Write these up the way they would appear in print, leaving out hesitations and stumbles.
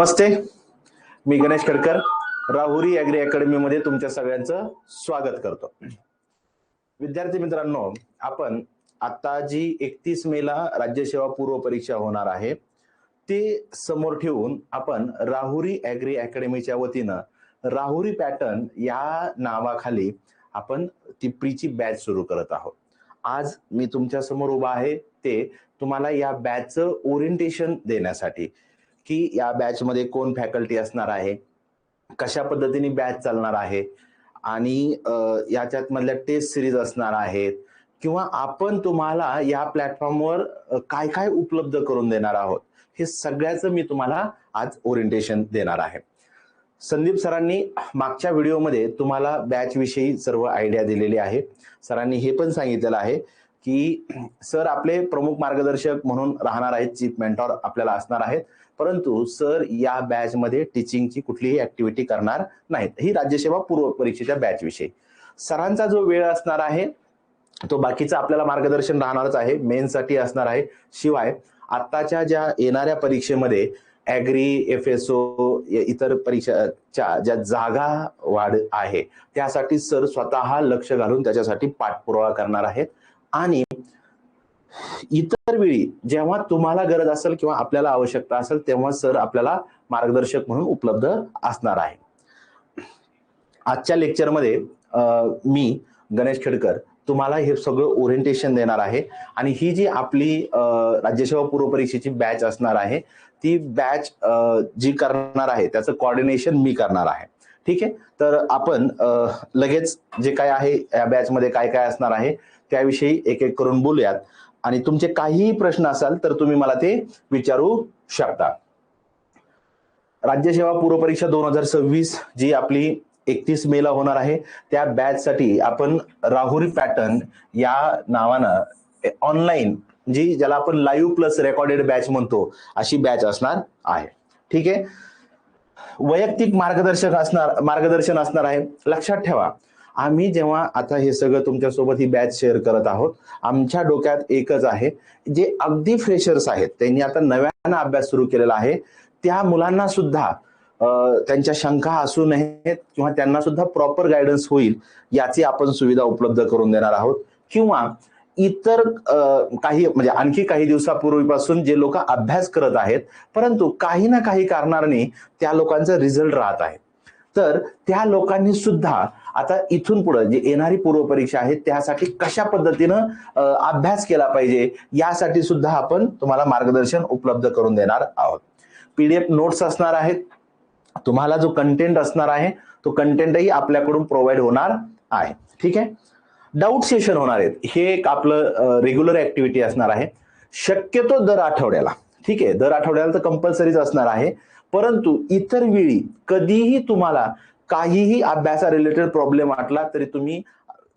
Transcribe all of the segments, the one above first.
नमस्ते, मी Ganesh खडकर Rahuri agri academy मध्ये तुमच्या सगळ्यांचं स्वागत करतो. विद्यार्थी मित्रांनो, आपण आता जी 31 मेला राज्यसेवा पूर्व परीक्षा होणार आहे ते समोर ठेवून आपण राहुरी ॲग्री अकॅडमीच्या वतीनं राहुरी पॅटर्न या नावाखाली आपण ती प्रीची बॅच सुरू करत आहोत. आज मी तुमच्या समोर उभा आहे ते तुम्हाला या बॅचचं ओरिएंटेशन देण्यासाठी की या बॅच मध्ये कोण फॅकल्टी असणार आहे, कशा पद्धतीने बॅच चालणार आहे आणि याच्यात मधल्या टेस्ट सिरीज असणार आहेत किंवा आपण तुम्हाला या प्लॅटफॉर्मवर काय काय उपलब्ध करून देणार आहोत हे सगळ्याचं मी तुम्हाला आज ओरिएंटेशन देणार आहे. संदीप सरांनी मागच्या व्हिडिओमध्ये तुम्हाला बॅच विषयी सर्व आयडिया दिलेली आहे. सरांनी हे पण सांगितलेलं आहे की सर आपले प्रमुख मार्गदर्शक म्हणून राहणार आहेत, चीफ मेंटॉर आपल्याला असणार आहेत, परंतु सर या बॅच मध्ये टीचिंगची कुठलीही ऍक्टिव्हिटी करणार नाहीत. ही राज्यसेवा पूर्व परीक्षेच्या बॅच विषयी सरांचा जो वेळ असणार आहे तो बाकीचं आपल्याला मार्गदर्शन राहणारच आहे, मेन्ससाठी असणार आहे. शिवाय आत्ताच्या ज्या येणाऱ्या परीक्षेमध्ये ॲग्री, FSO इतर परीक्षाच्या ज्या जागा वाढ आहे त्यासाठी सर स्वतः लक्ष घालून त्याच्यासाठी पाठपुरावा करणार आहेत आणि इतर वेळी जेव्हा तुम्हाला गरज असेल किंवा आपल्याला आवश्यकता असेल तेव्हा सर आपल्याला मार्गदर्शक म्हणून उपलब्ध असणार आहे. आजच्या लेक्चरमध्ये मी गणेश खडकर तुम्हाला हे सगळं ओरिएंटेशन देणार आहे आणि ही जी आपली राज्यसेवा पूर्व परीक्षेची बॅच असणार आहे ती बॅच जी करणार आहे त्याचं कोऑर्डिनेशन मी करणार आहे. ठीक आहे, तर आपण लगेच जे काय आहे या बॅच मध्ये काय काय असणार आहे त्याविषयी एक एक करून बोलूयात आणि तुमचे काहीही प्रश्न असाल तर तुम्ही मला ते विचारू शकता. राज्यसेवा पूर्व परीक्षा 2026 जी आपली 31 मेला होणार आहे त्या बॅच साठी आपण राहुरी पॅटर्न या नावानं ऑनलाईन जी ज्याला आपण लाईव्ह प्लस रेकॉर्डेड बॅच म्हणतो अशी बॅच असणार आहे. ठीक आहे, वैयक्तिक मार्गदर्शन असणार आहे. लक्षात ठेवा, आम्ही जेव्हा आता हे सगळं तुमच्यासोबत ही बॅच शेअर करत आहोत आमच्या डोक्यात एकच आहे, जे अगदी फ्रेशर्स आहेत त्यांनी आता नव्यानं अभ्यास सुरू केलेला आहे त्या मुलांना सुद्धा त्यांच्या शंका असू नयेत किंवा त्यांना सुद्धा प्रॉपर गायडन्स होईल याची आपण सुविधा उपलब्ध करून देणार आहोत. किंवा इतर काही म्हणजे आणखी काही दिवसापूर्वीपासून जे लोक अभ्यास करत आहेत परंतु काही ना काही कारणाने त्या लोकांचा रिझल्ट राहत आहे तर त्या लोकांनी सुद्धा आता इथून पुढे जे येणारी पूर्व परीक्षा आहे त्यासाठी कशा पद्धतीनं अभ्यास केला पाहिजे यासाठी सुद्धा आपण तुम्हाला मार्गदर्शन उपलब्ध करून देणार आहोत. PDF नोट्स असणार आहेत, तुम्हाला जो कंटेंट असणार आहे तो कंटेंटही आपल्याकडून प्रोव्हाइड होणार आहे. ठीक आहे, डाऊट सेशन होणार आहेत, हे एक आपलं रेग्युलर ऍक्टिव्हिटी असणार आहे शक्यतो दर आठवड्याला. ठीक आहे, दर आठवड्याला तर कंपल्सरीच असणार आहे, परंतु इतर वेळी कधीही तुम्हाला काहीही अभ्यासा रिलेटेड प्रॉब्लेम वाटला तरी तुम्ही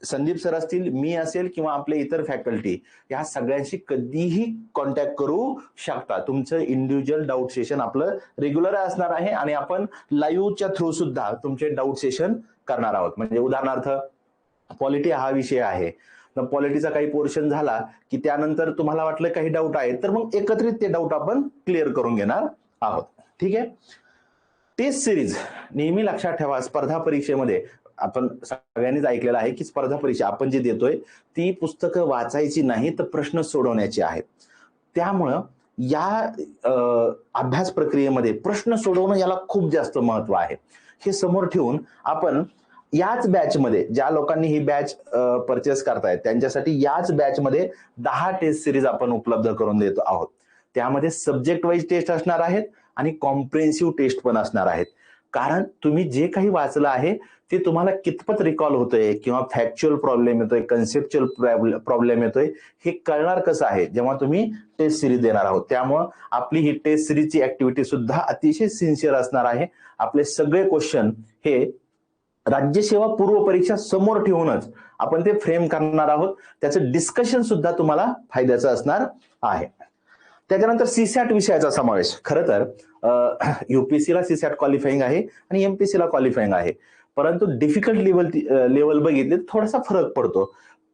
संदीप सर असतील, मी असेल किंवा आपले इतर फॅकल्टी या सगळ्यांशी कधीही कॉन्टॅक्ट करू शकता. तुमचं इंडिव्हिज्युअल डाऊट सेशन आपलं रेग्युलर असणार आहे आणि आपण लाईव्हच्या थ्रू सुद्धा तुमचे डाऊट सेशन करणार आहोत. म्हणजे उदाहरणार्थ पॉलिटी हा विषय आहे, तर पॉलिटीचा काही पोर्शन झाला की त्यानंतर तुम्हाला वाटलं काही डाऊट आहे तर मग एकत्रित ते डाऊट आपण क्लिअर करून घेणार आहोत. ठीक आहे, टेस्ट सिरीज नेहमी लक्षात ठेवा, स्पर्धा परीक्षेमध्ये आपण सगळ्यांनीच ऐकलेलं आहे की स्पर्धा परीक्षा आपण जी देतोय ती पुस्तकं वाचायची नाही तर प्रश्न सोडवण्याची आहेत. त्यामुळं या अभ्यास प्रक्रियेमध्ये प्रश्न सोडवणं याला खूप जास्त महत्व आहे. हे समोर ठेवून आपण याच बॅच मध्ये ज्या लोकांनी ही बॅच परचेस करतायत त्यांच्यासाठी याच बॅच मध्ये 10 टेस्ट सिरीज आपण उपलब्ध करून देतो आहोत. त्यामध्ये सब्जेक्ट वाईज टेस्ट असणार आहेत आणि कॉम्प्रिहेन्सिव्ह टेस्ट पण असणार आहेत. कारण तुम्ही जे काही वाचलं आहे ते तुम्हाला कितपत रिकॉल होतंय किंवा फॅक्च्युअल प्रॉब्लेम येतोय, कन्सेप्च्युअल प्रॉब्लेम येतोय हे कळणार कसं आहे जेव्हा तुम्ही टेस्ट सिरीज देणार आहोत. त्यामुळं आपली ही टेस्ट सिरीजची ऍक्टिव्हिटी सुद्धा अतिशय सिन्सिअर असणार आहे. आपले सगळे क्वेश्चन हे राज्यसेवा पूर्व परीक्षा समोर ठेवूनच आपण ते फ्रेम करणार आहोत. त्याचं डिस्कशन सुद्धा तुम्हाला फायद्याचं असणार आहे. त्याच्यानंतर सीसॅट विषयाचा समावेश. खरं तर UPSC ला सीसॅट क्वालिफाईंग आहे आणि MPSC ला क्वालिफाईंग आहे, परंतु डिफिकल्ट लेवल बघितले थोडासा फरक पडतो.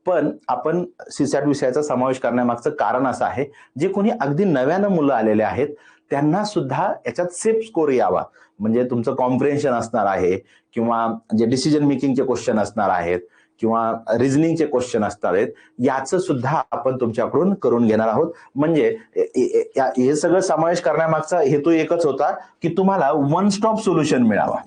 पण आपण सीसॅट विषयाचा समावेश करण्यामागचं कारण असं आहे, जे कोणी अगदी नव्यानं मुलं आलेले आहेत त्यांना सुद्धा याच्यात सेफ स्कोर यावा. म्हणजे तुमचं कॉम्प्रिहेन्शन असणार आहे किंवा जे डिसिजन मेकिंगचे क्वेश्चन असणार आहेत किंवा रिझनिंगचे क्वेश्चन असणार आहेत, याचं सुद्धा आपण तुमच्याकडून करून घेणार आहोत. म्हणजे हे सगळं समावेश करण्यामागचा हेतू एकच होता की तुम्हाला वन स्टॉप सोल्युशन मिळावा.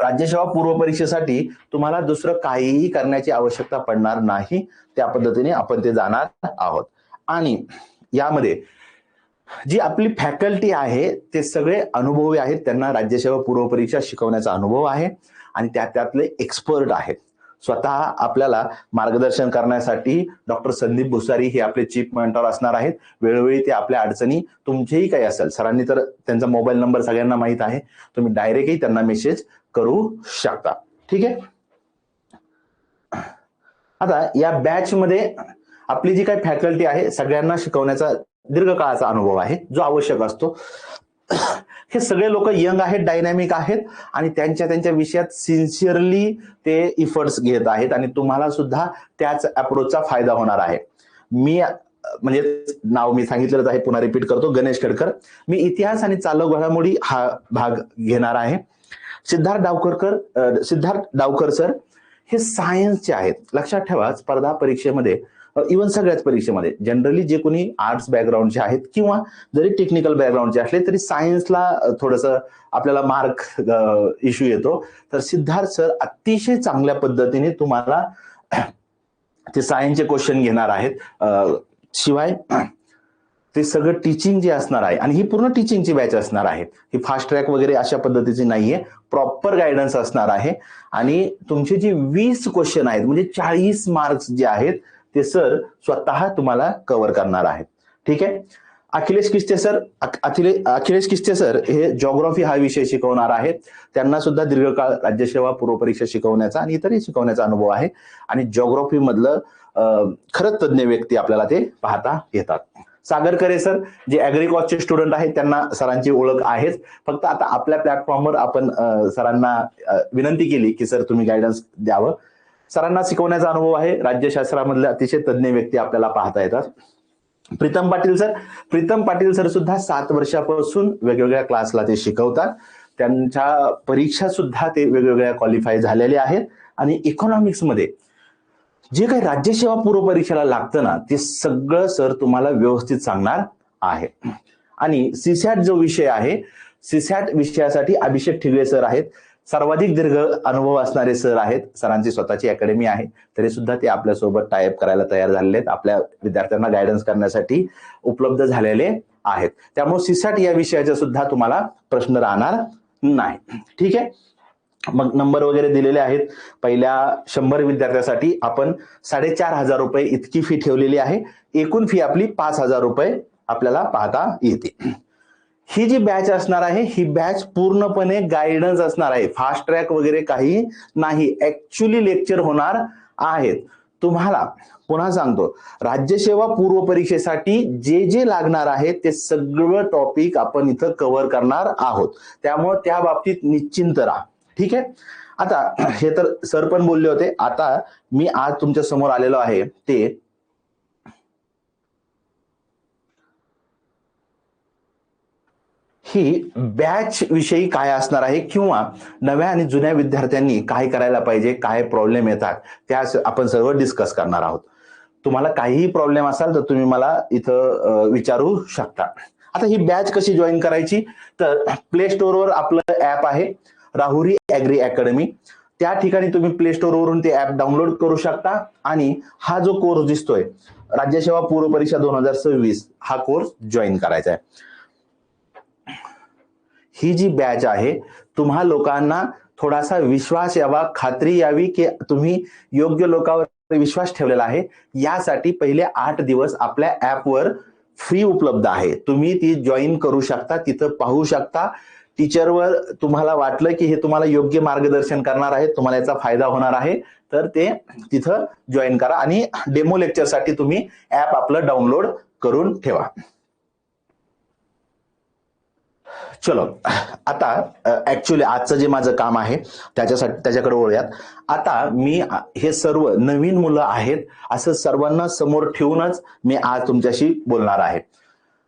राज्यसेवा पूर्व परीक्षेसाठी तुम्हाला दुसरं काहीही करण्याची आवश्यकता पडणार नाही. त्या पद्धतीने आपण ते जाणार आहोत. आणि यामध्ये जी आपली फॅकल्टी आहे ते सगळे अनुभवी आहेत, त्यांना राज्यसेवा पूर्व परीक्षा शिकवण्याचा अनुभव आहे आणि त्यातले एक्सपर्ट आहेत. स्वतः आपल्याला मार्गदर्शन करण्यासाठी डॉक्टर संदीप भुसारी हे आपले चीफ मेंटॉर असणार आहेत. वेळोवेळी ते आपल्या अडचणी तुमचेही काही असेल, सरांनी तर त्यांचा मोबाईल नंबर सगळ्यांना माहित आहे, तुम्ही डायरेक्टही त्यांना मेसेज करू शकता. ठीक आहे. आता या बॅच मध्ये आपली जी काही फॅकल्टी आहे सगळ्यांना शिकवण्याचा दीर्घकाळाचा अनुभव आहे जो आवश्यक असतो. हे सगळे लोक यंग आहेत, डायनॅमिक आहेत आणि त्यांच्या विषयात सिन्सिअरली ते इफर्ट्स घेत आहेत आणि तुम्हाला सुद्धा त्याच अप्रोचचा फायदा होणार आहे. मी म्हणजे नाव मी सांगितलेलंच आहे, पुन्हा रिपीट करतो, गणेश खडकर. मी इतिहास आणि चालू घडामोडी हा भाग घेणार आहे. सिद्धार्थ डावकर सर हे सायन्सचे आहेत. लक्षात ठेवा, स्पर्धा परीक्षेमध्ये इव्हन सगळ्याच परीक्षेमध्ये जनरली जे कोणी आर्ट्स बॅकग्राऊंडचे आहेत किंवा जरी टेक्निकल बॅकग्राऊंडचे असले तरी सायन्सला थोडंसं आपल्याला मार्क इश्यू येतो. तर सिद्धार्थ सर अतिशय चांगल्या पद्धतीने तुम्हाला ते सायन्सचे क्वेश्चन घेणार आहेत. शिवाय ते सगळं टीचिंग जे असणार आहे आणि ही पूर्ण टीचिंगची बॅच असणार आहे. ही फास्ट ट्रॅक वगैरे अशा पद्धतीची नाहीये, प्रॉपर गायडन्स असणार आहे. आणि तुमचे जे 20 क्वेश्चन आहेत म्हणजे 40 मार्क्स जे आहेत ते सर स्वतः तुम्हाला कव्हर करणार आहेत. ठीक आहे. अखिलेश किस्ते सर हे जॉग्राफी हा विषय शिकवणार आहेत. त्यांना सुद्धा दीर्घकाळ राज्यसेवा पूर्व परीक्षा शिकवण्याचा आणि इतरही शिकवण्याचा अनुभव आहे आणि जॉग्राफी मधलं खरंच तज्ञ व्यक्ती आपल्याला ते पाहता येतात. सागरकरे सर जे ऍग्रिकॉसचे स्टुडंट आहेत त्यांना सरांची ओळख आहेच. फक्त आता आपल्या प्लॅटफॉर्मवर आपण सरांना विनंती केली की सर तुम्ही गायडन्स द्यावं. सरांना शिकवण्याचा अनुभव आहे. राज्यशास्त्रामधले अतिशय तज्ञ व्यक्ती आपल्याला पाहता येतात. प्रीतम पाटील सर सुद्धा 7 वर्षापासून वेगवेगळ्या क्लासला ते शिकवतात. त्यांच्या परीक्षा सुद्धा ते वेगवेगळ्या क्वालिफाय झालेले आहेत आणि इकॉनॉमिक्स मध्ये जे काही राज्यसेवा पूर्व परीक्षेला लागतं ना ते सगळं सर तुम्हाला व्यवस्थित सांगणार आहे. आणि सीसॅट जो विषय आहे, सीसॅट विषयासाठी अभिषेक ठिगळे सर आहेत. सर्वाधिक दीर्घ अनुभव असणारे सर आहेत. सरांची स्वतःची अकॅडमी आहे, तरी सुद्धा ते आपल्यासोबत टायअप करायला तयार झालेले आहेत, आपल्या विद्यार्थ्यांना गायडन्स करण्यासाठी उपलब्ध झालेले आहेत. त्यामुळे सीसॅट या विषयाचा सुद्धा तुम्हाला प्रश्न राहणार नाही. ठीक आहे. मग नंबर वगैरे दिलेले आहेत. पहिल्या 100 विद्यार्थ्यासाठी आपण 4,500 रुपये इतकी फी ठेवलेली आहे. एकूण फी आपली 5,000 रुपये आपल्याला पाहता येते. ही जी बॅच असणार आहे ही बॅच पूर्णपणे गायडन्स असणार आहे. फास्ट ट्रॅक वगैरे काही नाही, ऍक्च्युअली लेक्चर होणार आहेत. तुम्हाला पुन्हा सांगतो, राज्यसेवा पूर्व परीक्षेसाठी जे जे लागणार आहे ते सगळं टॉपिक आपण इथं कव्हर करणार आहोत. त्यामुळे त्या बाबतीत निश्चिंत राहा. ठीक आहे. आता हे तर सर पण बोलले होते. आता मी आज तुमच्या समोर आलेलो आहे ते ही बॅच विषयी काय असणार आहे किंवा नव्या आणि जुन्या विद्यार्थ्यांनी काय करायला पाहिजे, काय प्रॉब्लेम येतात त्या आपण सर्व डिस्कस करणार आहोत. तुम्हाला काहीही प्रॉब्लेम असाल तर तुम्ही मला इथं विचारू शकता. आता ही बॅच कशी जॉईन करायची, तर प्ले स्टोअरवर आपलं ऍप आहे राहुरी ऍग्री अकॅडमी. त्या ठिकाणी तुम्ही प्ले स्टोअर वरून ते ऍप डाउनलोड करू शकता आणि हा जो कोर्स दिसतोय राज्यसेवा पूर्व परीक्षा 2026 हा कोर्स जॉईन करायचा आहे. ही जी बॅच आहे तुम्हा लोकांना थोडासा विश्वास यावा, खात्री यावी की तुम्ही योग्य लोकांवर विश्वास ठेवलेला आहे. यासाठी पहिले 8 दिवस आपल्या ऍपवर फ्री उपलब्ध आहे. तुम्ही ती जॉईन करू शकता, तिथं पाहू शकता. टीचरवर तुम्हाला वाटलं की हे तुम्हाला योग्य मार्गदर्शन करणार आहे, तुम्हाला याचा फायदा होणार आहे, तर ते तिथं जॉईन करा आणि डेमो लेक्चरसाठी तुम्ही ऍप आपलं डाउनलोड करून ठेवा. चलो आता ऍक्च्युली आजचं जे माझं काम आहे त्याच्याकडे वळूयात. आता मी हे सर्व नवीन मुलं आहेत असं सर्वांना समोर ठेवूनच मी आज तुमच्याशी बोलणार आहे.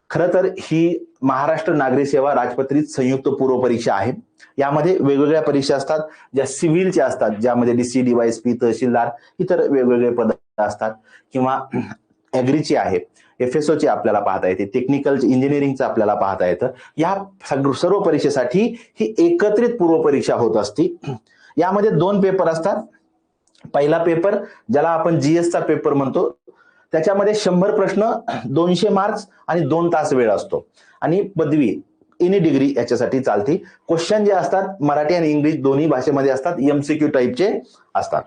खरं तर ही महाराष्ट्र नागरी सेवा राजपत्रित संयुक्त पूर्व परीक्षा आहे. यामध्ये वेगवेगळ्या परीक्षा असतात, ज्या सिव्हिलच्या असतात, ज्यामध्ये डीसी, डीवायएसपी, तहसीलदार इतर वेगवेगळे पद असतात, किंवा ऍग्रीची आहे, FSO ची आपल्याला पाहता येते, टेक्निकल इंजिनिअरिंगचं आपल्याला पाहता येतं. या सर्व परीक्षेसाठी ही एकत्रित पूर्व परीक्षा होत असते. यामध्ये 2 पेपर असतात. पहिला पेपर ज्याला आपण GS चा पेपर म्हणतो, त्याच्यामध्ये 100 प्रश्न, 200 मार्क्स आणि 2 तास वेळ असतो. आणि पदवी एनी डिग्री याच्यासाठी चालते. क्वेश्चन जे असतात मराठी आणि इंग्लिश दोन्ही भाषेमध्ये असतात, MCQ टाईपचे असतात.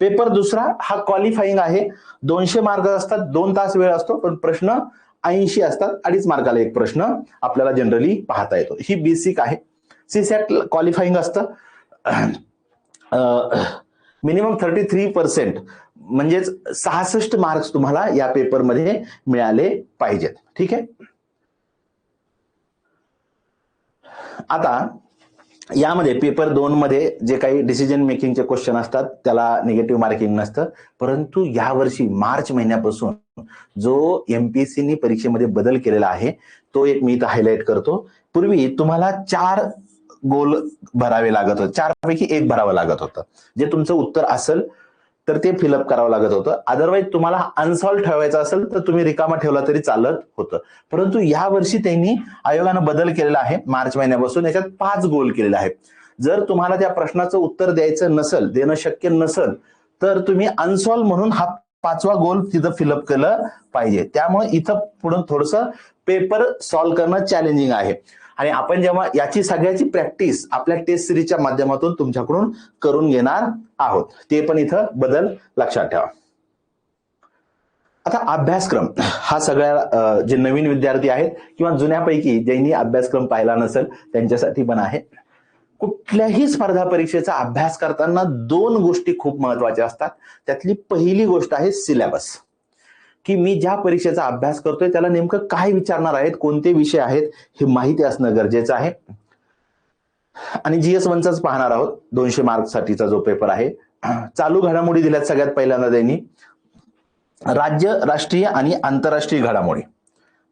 पेपर दुसरा हा क्वालिफाईंग आहे. 200 मार्क असतात, 2 तास वेळ असतो, पण प्रश्न 80 असतात. 2.5 मार्काला एक प्रश्न आपल्याला जनरली पाहता येतो. ही बेसिक आहे. CSAT क्वालिफाईंग असतं. मिनिमम 33% म्हणजेच 66 मार्क्स तुम्हाला या पेपरमध्ये मिळाले पाहिजेत. ठीक आहे. आता यामध्ये पेपर 2 मध्ये जे काही डिसिजन मेकिंगचे क्वेश्चन असतात त्याला निगेटिव्ह मार्किंग नसतं. परंतु यावर्षी मार्च महिन्यापासून जो MPSCनी परीक्षेमध्ये बदल केलेला आहे तो एक मी इथं हायलाइट करतो. पूर्वी तुम्हाला 4 गोल भरावे लागत होते, 4 पैकी 1 भरावं लागत होतं. जे तुमचं उत्तर असेल तर ते फिलअप करावं लागत होतं. अदरवाईज तुम्हाला अनसॉल्व ठेवायचा असेल तर तुम्ही रिकामा ठेवला तरी चालत होतं. परंतु या वर्षी त्यांनी आयोगानं बदल केलेला आहे. मार्च महिन्यापासून याच्यात 5 गोल केलेले आहेत. जर तुम्हाला त्या प्रश्नाचं उत्तर द्यायचं नसेल, देणं शक्य नसेल, तर तुम्ही अनसॉल्व म्हणून हा 5वा गोल तिथं फिलअप केलं पाहिजे. त्यामुळे इथं पुढे थोडंसं पेपर सॉल्व्ह करणं चॅलेंजिंग आहे. आणि आपण जेव्हा याची सगळ्याची प्रॅक्टिस आपल्या टेस्ट सिरीजच्या माध्यमातून तुमच्याकडून करून घेणार आहोत, ते पण इथं बदल लक्षात ठेवा. आता अभ्यासक्रम हा सगळ्या जे नवीन विद्यार्थी आहेत किंवा जुन्यापैकी ज्यांनी अभ्यासक्रम पाहिला नसेल त्यांच्यासाठी पण आहे. कुठल्याही स्पर्धा परीक्षेचा अभ्यास करताना 2 गोष्टी खूप महत्वाच्या असतात. त्यातली पहिली गोष्ट आहे सिलेबस, की मी ज्या परीक्षेचा अभ्यास करतोय त्याला नेमकं काय विचारणार आहेत, कोणते विषय आहेत हे माहिती असणं गरजेचं आहे. आणि GS1चाच पाहणार आहोत, 200 मार्क्ससाठीचा जो पेपर आहे. चालू घडामोडी दिल्यात सगळ्यात पहिल्यांदा त्यांनी, राज्य, राष्ट्रीय आणि आंतरराष्ट्रीय घडामोडी.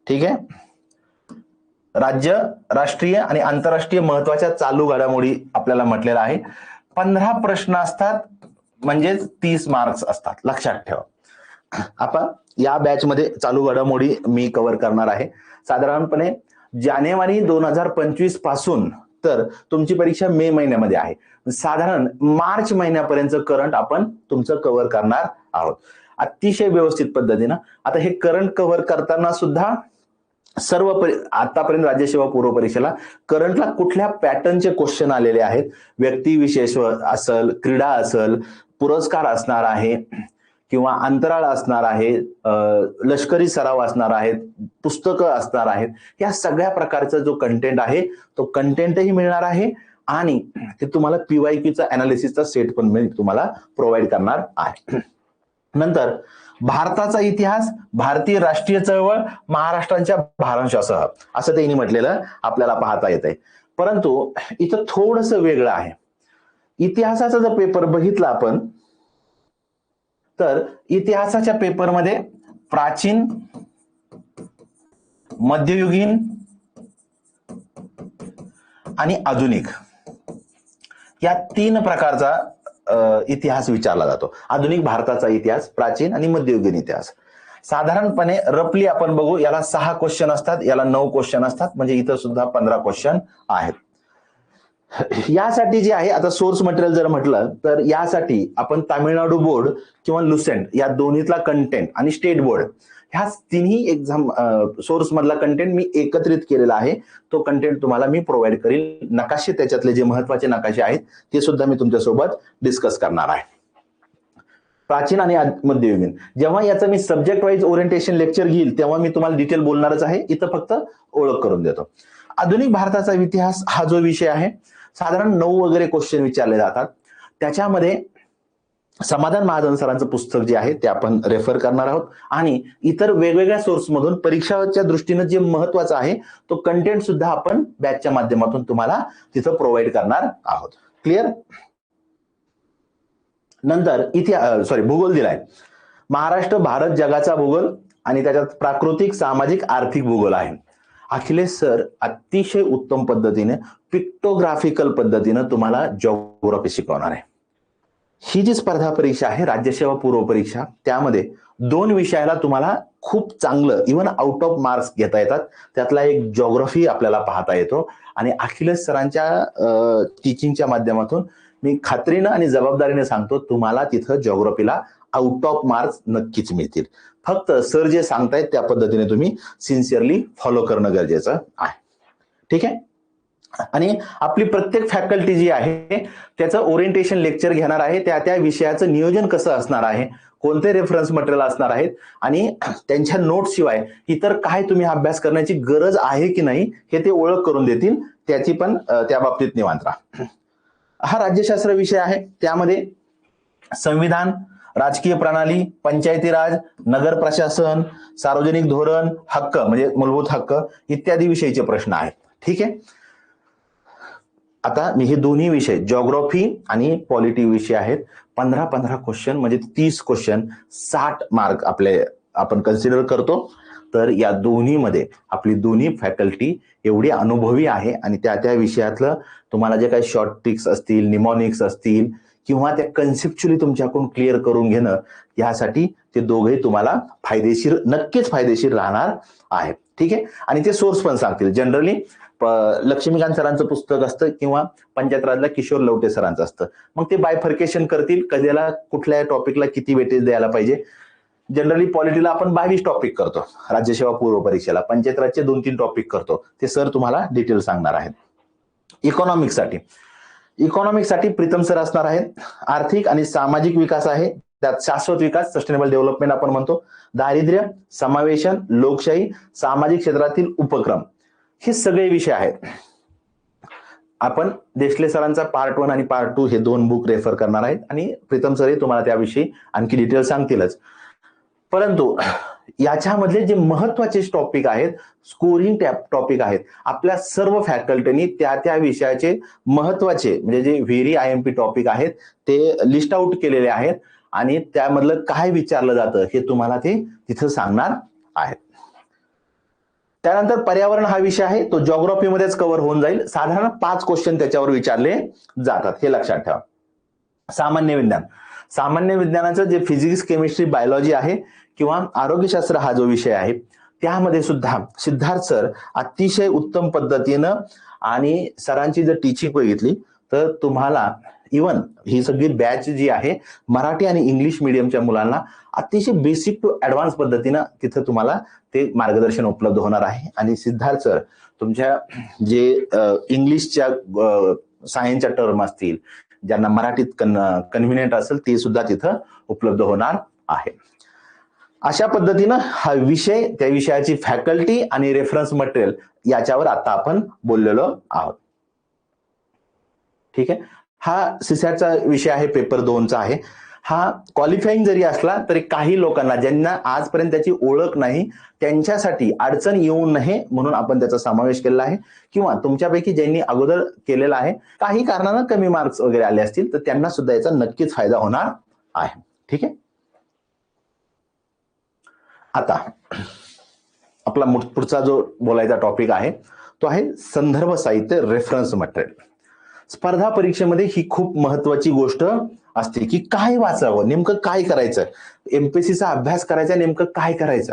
ठीक आहे. राज्य, राष्ट्रीय आणि आंतरराष्ट्रीय महत्वाच्या चालू घडामोडी आपल्याला म्हटलेलं आहे. 15 प्रश्न असतात, म्हणजे 30 मार्क्स असतात, लक्षात ठेवा. आपण या बॅच मध्ये चालू घडामोडी मी कव्हर करणार आहे. साधारणपणे जानेवारी 2025 पासून तर तुमची परीक्षा मे महिन्यामध्ये आहे. साधारण मार्च महिन्यापर्यंत करंट आपण तुमचं कव्हर करणार आहोत अतिशय व्यवस्थित पद्धतीनं. आता हे करंट कव्हर करताना सुद्धा सर्व आतापर्यंत राज्यसेवा पूर्व परीक्षेला करंटला कुठल्या पॅटर्नचे क्वेश्चन आलेले आहेत, व्यक्तिविशेष असेल, क्रीडा असेल, पुरस्कार असणार आहे किंवा अंतराळ असणार आहे, लष्करी सराव असणार आहेत, पुस्तकं असणार आहेत, या सगळ्या प्रकारचा जो कंटेंट आहे तो कंटेंटही मिळणार आहे आणि ते तुम्हाला PYQचा अनालिसिसचा सेट पण मी तुम्हाला प्रोव्हाइड करणार आहे. नंतर भारताचा इतिहास, भारतीय राष्ट्रीय चळवळ, महाराष्ट्राच्या भारांशासह असं त्यांनी म्हटलेलं आपल्याला पाहता येतंय. परंतु इथं थोडंसं वेगळं आहे. इतिहासाचा जर पेपर बघितला आपण तर इतिहासाच्या पेपरमध्ये प्राचीन, मध्ययुगीन आणि आधुनिक या 3 प्रकारचा इतिहास विचारला जातो. आधुनिक भारताचा इतिहास, प्राचीन आणि मध्ययुगीन इतिहास. साधारणपणे रफली आपण बघू, याला 6 क्वेश्चन असतात, याला 9 क्वेश्चन असतात, म्हणजे इथं सुद्धा 15 क्वेश्चन आहेत. यासाठी जे आहे, आता सोर्स मटेरियल जर म्हटलं तर यासाठी आपण तामिळनाडू बोर्ड किंवा लुसेंट या दोन्हीतला कंटेंट आणि स्टेट बोर्ड ह्या तिन्ही एक्झाम सोर्स मधला कंटेंट मी एकत्रित केलेला आहे. तो कंटेंट तुम्हाला मी प्रोव्हाइड करेल. नकाशे, त्याच्यातले जे महत्वाचे नकाशे आहेत ते सुद्धा मी तुमच्यासोबत डिस्कस करणार आहे. प्राचीन आणि मध्ययुगीन, जेव्हा याचं मी सब्जेक्ट वाईज ओरिएंटेशन लेक्चर घेईल तेव्हा मी तुम्हाला डिटेल बोलणारच आहे. इथं फक्त ओळख करून देतो. आधुनिक भारताचा इतिहास हा जो विषय आहे, साधारण 9 वगैरे क्वेश्चन विचारले जातात. त्याच्यामध्ये समाधान महाजन सरांचं पुस्तक जे आहे ते आपण रेफर करणार आहोत आणि इतर वेगवेगळ्या सोर्समधून परीक्षाच्या दृष्टीने जे महत्वाचं आहे तो कंटेंट सुद्धा आपण बॅचच्या माध्यमातून तुम्हाला तिथं प्रोव्हाइड करणार आहोत. क्लिअर. नंतर भूगोल दिलाय. महाराष्ट्र भारत जगाचा भूगोल आणि त्याच्यात प्राकृतिक सामाजिक आर्थिक भूगोल आहे. अखिलेश सर अतिशय उत्तम पद्धतीने पिक्टोग्राफिकल पद्धतीने तुम्हाला जिओग्राफी शिकवणार आहे. ही जी स्पर्धा परीक्षा आहे राज्यसेवा पूर्व परीक्षा त्यामध्ये 2 विषयाला तुम्हाला खूप चांगलं इव्हन आउट ऑफ मार्क्स घेता येतात. त्यातला एक जिओग्राफी आपल्याला पाहता येतो आणि अखिलेश सरांच्या टीचिंगच्या माध्यमातून मी खात्रीनं आणि जबाबदारीने सांगतो तुम्हाला तिथं जिओग्राफीला आउट ऑफ मार्क्स नक्कीच मिळतील. फक्त सर जे सांगतायत त्या पद्धतीने तुम्ही सिन्सिअरली फॉलो करणं गरजेचं आहे. ठीक आहे. आणि आपली प्रत्येक फॅकल्टी जी आहे त्याचं ओरिएंटेशन लेक्चर घेणार आहे. त्या विषयाचं नियोजन कसं असणार आहे, कोणते रेफरन्स मटेरियल असणार आहेत आणि त्यांच्या नोट्स शिवाय इतर काय तुम्ही अभ्यास करण्याची गरज आहे की नाही हे ते ओळख करून देतील. त्याची पण त्या बाबतीत निवांत राहा. हा राज्यशास्त्र विषय आहे. त्यामध्ये संविधान, राजकीय प्रणाली, पंचायती राज, नगर प्रशासन, सार्वजनिक धोरण, हक्क म्हणजे मूलभूत हक्क इत्यादी विषयीचे प्रश्न आहेत. ठीक आहे. आता मी हे दोन्ही विषय जिओग्राफी आणि पॉलिटी विषय आहेत. 15-15 क्वेश्चन म्हणजे 30 क्वेश्चन 60 मार्क आपण कन्सिडर करतो. तर या दोन्हीमध्ये आपली दोन्ही फॅकल्टी एवढी अनुभवी आहे आणि त्या विषयातलं तुम्हाला जे काही शॉर्ट ट्रिक्स असतील, निमॉनिक्स असतील किंवा त्या कन्सेप्च्युअली तुमच्याकडून क्लिअर करून घेणं यासाठी ते दोघेही तुम्हाला नक्कीच फायदेशीर राहणार आहे. ठीक आहे. आणि ते सोर्स पण सांगतील. जनरली लक्ष्मीकांत सरांचं पुस्तक असतं किंवा पंचायत राजला किशोर लवटे सरांचं असतं. मग ते बायफर्केशन करतील कधीला कुठल्या टॉपिकला किती वेटेज द्यायला पाहिजे. जनरली पॉलिटीला आपण 22 टॉपिक करतो राज्यसेवा पूर्व परीक्षेला, पंचायत राजचे 2-3 टॉपिक करतो. ते सर तुम्हाला डिटेल सांगणार आहेत. इकॉनॉमिक्ससाठी प्रीतम सर असणार आहेत. आर्थिक आणि सामाजिक विकास आहे, त्यात शाश्वत विकास सस्टेनेबल डेव्हलपमेंट आपण म्हणतो, दारिद्र्य, समावेशन, लोकशाही, सामाजिक क्षेत्रातील उपक्रम हे सगळे विषय आहेत. आपण देशले सरांचा पार्ट 1 आणि पार्ट 2 हे 2 बुक रेफर करणार आहेत आणि प्रीतम सर तुम्हाला त्याविषयी आणखी डिटेल सांगतीलच. परंतु याच्यामधले जे महत्वाचे टॉपिक आहेत, स्कोरिंग टॉपिक आहेत, आपल्या सर्व फॅकल्टीनी त्या विषयाचे महत्वाचे म्हणजे जे व्हेरी IMP टॉपिक आहेत ते लिस्ट आउट केलेले आहेत आणि त्यामधलं काय विचारलं जातं हे तुम्हाला ते तिथं सांगणार आहेत. त्यानंतर पर्यावरण हा विषय आहे तो जिओग्राफीमध्येच कव्हर होऊन जाईल. साधारण 5 क्वेश्चन त्याच्यावर विचारले जातात हे लक्षात ठेवा. सामान्य विज्ञानाचं जे फिजिक्स, केमिस्ट्री, बायोलॉजी आहे किंवा आरोग्यशास्त्र हा जो विषय आहे त्यामध्ये सुद्धा सिद्धार्थ सर अतिशय उत्तम पद्धतीनं आणि सरांची जर टीचिंग बघितली तर तुम्हाला इव्हन ही सगळी बॅच जी आहे मराठी आणि इंग्लिश मीडियमच्या मुलांना अतिशय बेसिक टू ऍडव्हान्स पद्धतीनं तिथं तुम्हाला ते मार्गदर्शन उपलब्ध होणार आहे. आणि सिद्धार्थ सर तुमच्या जे इंग्लिशच्या सायन्सच्या टर्म असतील ज्यांना मराठीत कन्व्हिनियंट असेल ते सुद्धा तिथं उपलब्ध होणार आहे. अशा पद्धतीनं हा विषय, त्या विषयाची फॅकल्टी आणि रेफरन्स मटेरियल याच्यावर आता आपण बोललेलो आहोत. ठीक आहे. हा सीसॅटचा विषय आहे, पेपर 2चा आहे. हा क्वालिफाईंग जरी असला तरी काही लोकांना ज्यांना आजपर्यंत त्याची ओळख नाही त्यांच्यासाठी अडचण येऊ नये म्हणून आपण त्याचा समावेश केलेला आहे. किंवा तुमच्यापैकी ज्यांनी अगोदर केलेला आहे काही कारणानं कमी मार्क्स वगैरे आले असतील तर त्यांना सुद्धा याचा नक्कीच फायदा होणार आहे. ठीक आहे. आता आपला पुढचा जो बोलायचा टॉपिक आहे तो आहे संदर्भ साहित्य, रेफरन्स मटेरियल. स्पर्धा परीक्षेमध्ये ही खूप महत्वाची गोष्ट असते की काय वाचावं, नेमकं काय करायचं, MPSCचा अभ्यास करायचा नेमकं काय करायचं.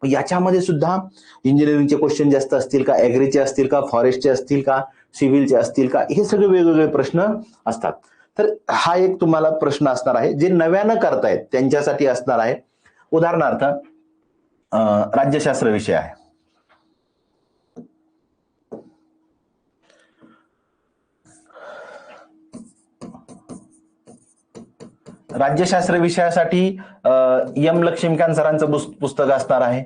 याच्यामध्ये सुद्धा इंजिनिअरिंगचे क्वेश्चन जास्त असतील का, ऍग्रीचे असतील का, फॉरेस्टचे असतील का, सिव्हिलचे असतील का, हे सगळे वेगवेगळे प्रश्न असतात. तर हा एक तुम्हाला प्रश्न असणार आहे जे नव्यानं करतायत त्यांच्यासाठी असणार आहे. उदाहरणार्थ राज्यशास्त्र विषय आहे. राज्यशास्त्र विषयासाठी लक्ष्मीकांत सरांचं पुस्तक असणार आहे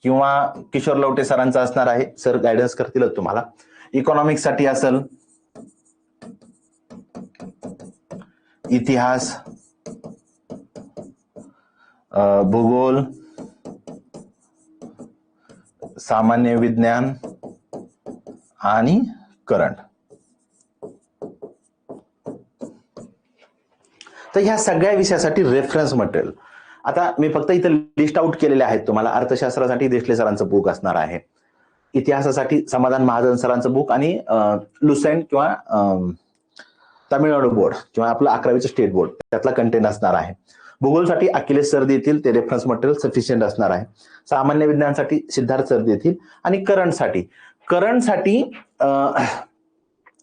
किंवा किशोर लवटे सरांचं असणार आहे. सर गायडन्स करतीलच तुम्हाला. इकॉनॉमिक्स साठी असेल इतिहास, भूगोल, सामान्य विज्ञान आणि करंट. तर ह्या सगळ्या विषयासाठी रेफरन्स मटेरियल आता मी फक्त इथं लिस्ट आउट केलेले आहेत तुम्हाला. अर्थशास्त्रासाठी देशले सरांचं बुक असणार आहे, इतिहासासाठी समाधान महाजन सरांचं बुक आणि लुसेंट किंवा तामिळनाडू बोर्ड किंवा आपलं 11वीचं स्टेट बोर्ड त्यातला कंटेंट असणार आहे. भूगोलसाठी अखिलेश सर देतील, ते रेफरन्स मटेरियल सफिशियंट असणार आहे. सामान्य विज्ञानासाठी सिद्धार्थ सर देतील. आणि करंटसाठी